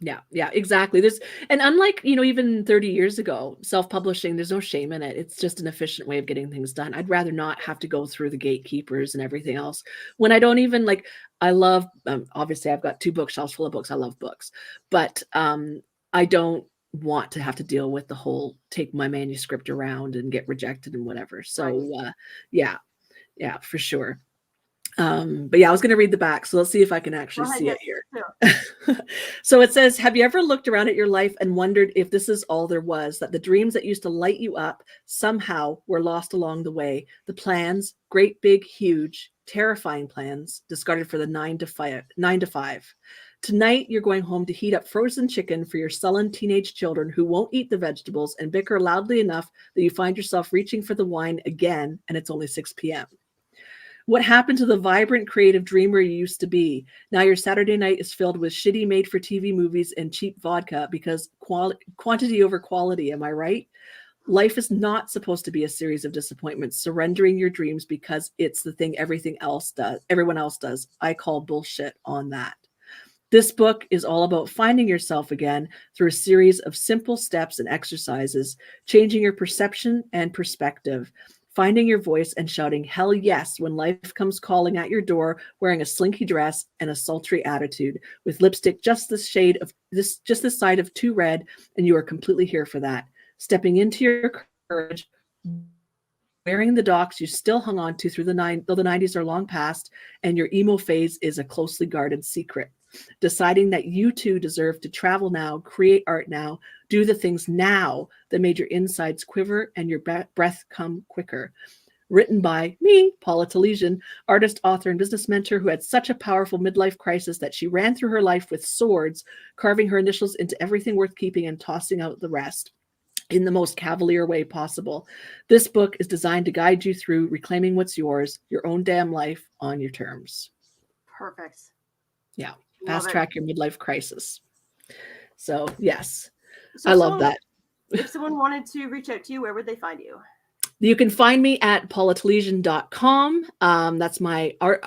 Yeah, exactly. And unlike, even 30 years ago, self-publishing, there's no shame in it. It's just an efficient way of getting things done. I'd rather not have to go through the gatekeepers and everything else. When I don't even like, I love, obviously I've got 2 bookshelves full of books. I love books, but I don't want to have to deal with the whole take my manuscript around and get rejected and whatever. Right. So yeah, yeah, for sure. But yeah, I was going to read the back, so let's see if I can Go actually ahead, see it yes. here. Yeah. So it says, have you ever looked around at your life and wondered if this is all there was, that the dreams that used to light you up somehow were lost along the way? The plans, great, big, huge, terrifying plans, discarded for the 9 to 5. Tonight, you're going home to heat up frozen chicken for your sullen teenage children who won't eat the vegetables and bicker loudly enough that you find yourself reaching for the wine again, and it's only 6 p.m. What happened to the vibrant, creative dreamer you used to be? Now your Saturday night is filled with shitty made-for-TV movies and cheap vodka because quantity over quality, am I right? Life is not supposed to be a series of disappointments, surrendering your dreams because it's the thing everyone else does. I call bullshit on that. This book is all about finding yourself again through a series of simple steps and exercises, changing your perception and perspective, finding your voice and shouting hell yes when life comes calling at your door wearing a slinky dress and a sultry attitude with lipstick just this side of too red, and you are completely here for that. Stepping into your courage, wearing the docs you still hung on to though the 90s are long past, and your emo phase is a closely guarded secret. Deciding that you too deserve to travel now, create art now, do the things now that made your insides quiver and your breath come quicker. Written by me, Paula Telizyn, artist, author, and business mentor who had such a powerful midlife crisis that she ran through her life with swords, carving her initials into everything worth keeping and tossing out the rest in the most cavalier way possible. This book is designed to guide you through reclaiming what's yours, your own damn life on your terms. Perfect. Yeah. Love Fast it. track your midlife crisis. So, yes, So I love that. if someone wanted to reach out to you, where would they find you? You can find me at paulatelysian.com. That's my art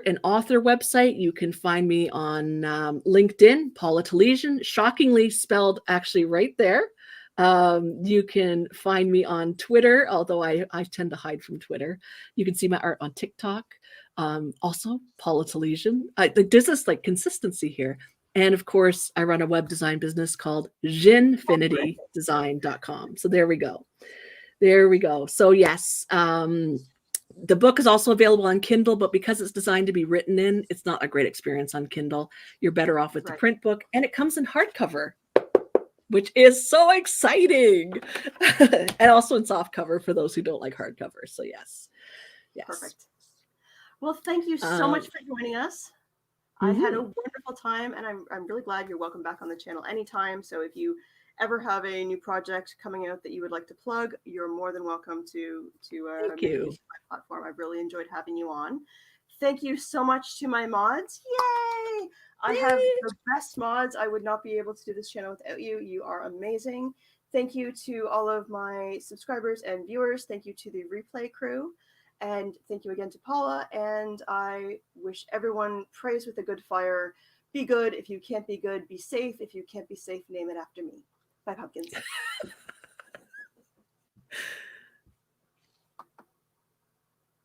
and author website. You can find me on LinkedIn, Paula Telizyn, shockingly spelled actually right there. You can find me on Twitter, although I tend to hide from Twitter. You can see my art on TikTok. Also, Paula Telizyn. There's this like consistency here. And of course, I run a web design business called ginfinitydesign.com. So there we go. There we go. So yes, the book is also available on Kindle, but because it's designed to be written in, it's not a great experience on Kindle. You're better off with the Right. print book, and it comes in hardcover, which is so exciting, and also in soft cover for those who don't like hardcover. So yes. Perfect. Well, thank you so much for joining us. I had a Mhm. wonderful time, and I'm really glad you're welcome back on the channel anytime. So if you ever have a new project coming out that you would like to plug, you're more than welcome to Thank make you. use of my platform. I've really enjoyed having you on. Thank you so much to my mods. Yay! I have Yay! the best mods. I would not be able to do this channel without you. You are amazing. Thank you to all of my subscribers and viewers. Thank you to the replay crew. And thank you again to Paula. And I wish everyone prays with a good fire. Be good. If you can't be good, be safe. If you can't be safe, name it after me. Bye, pumpkins.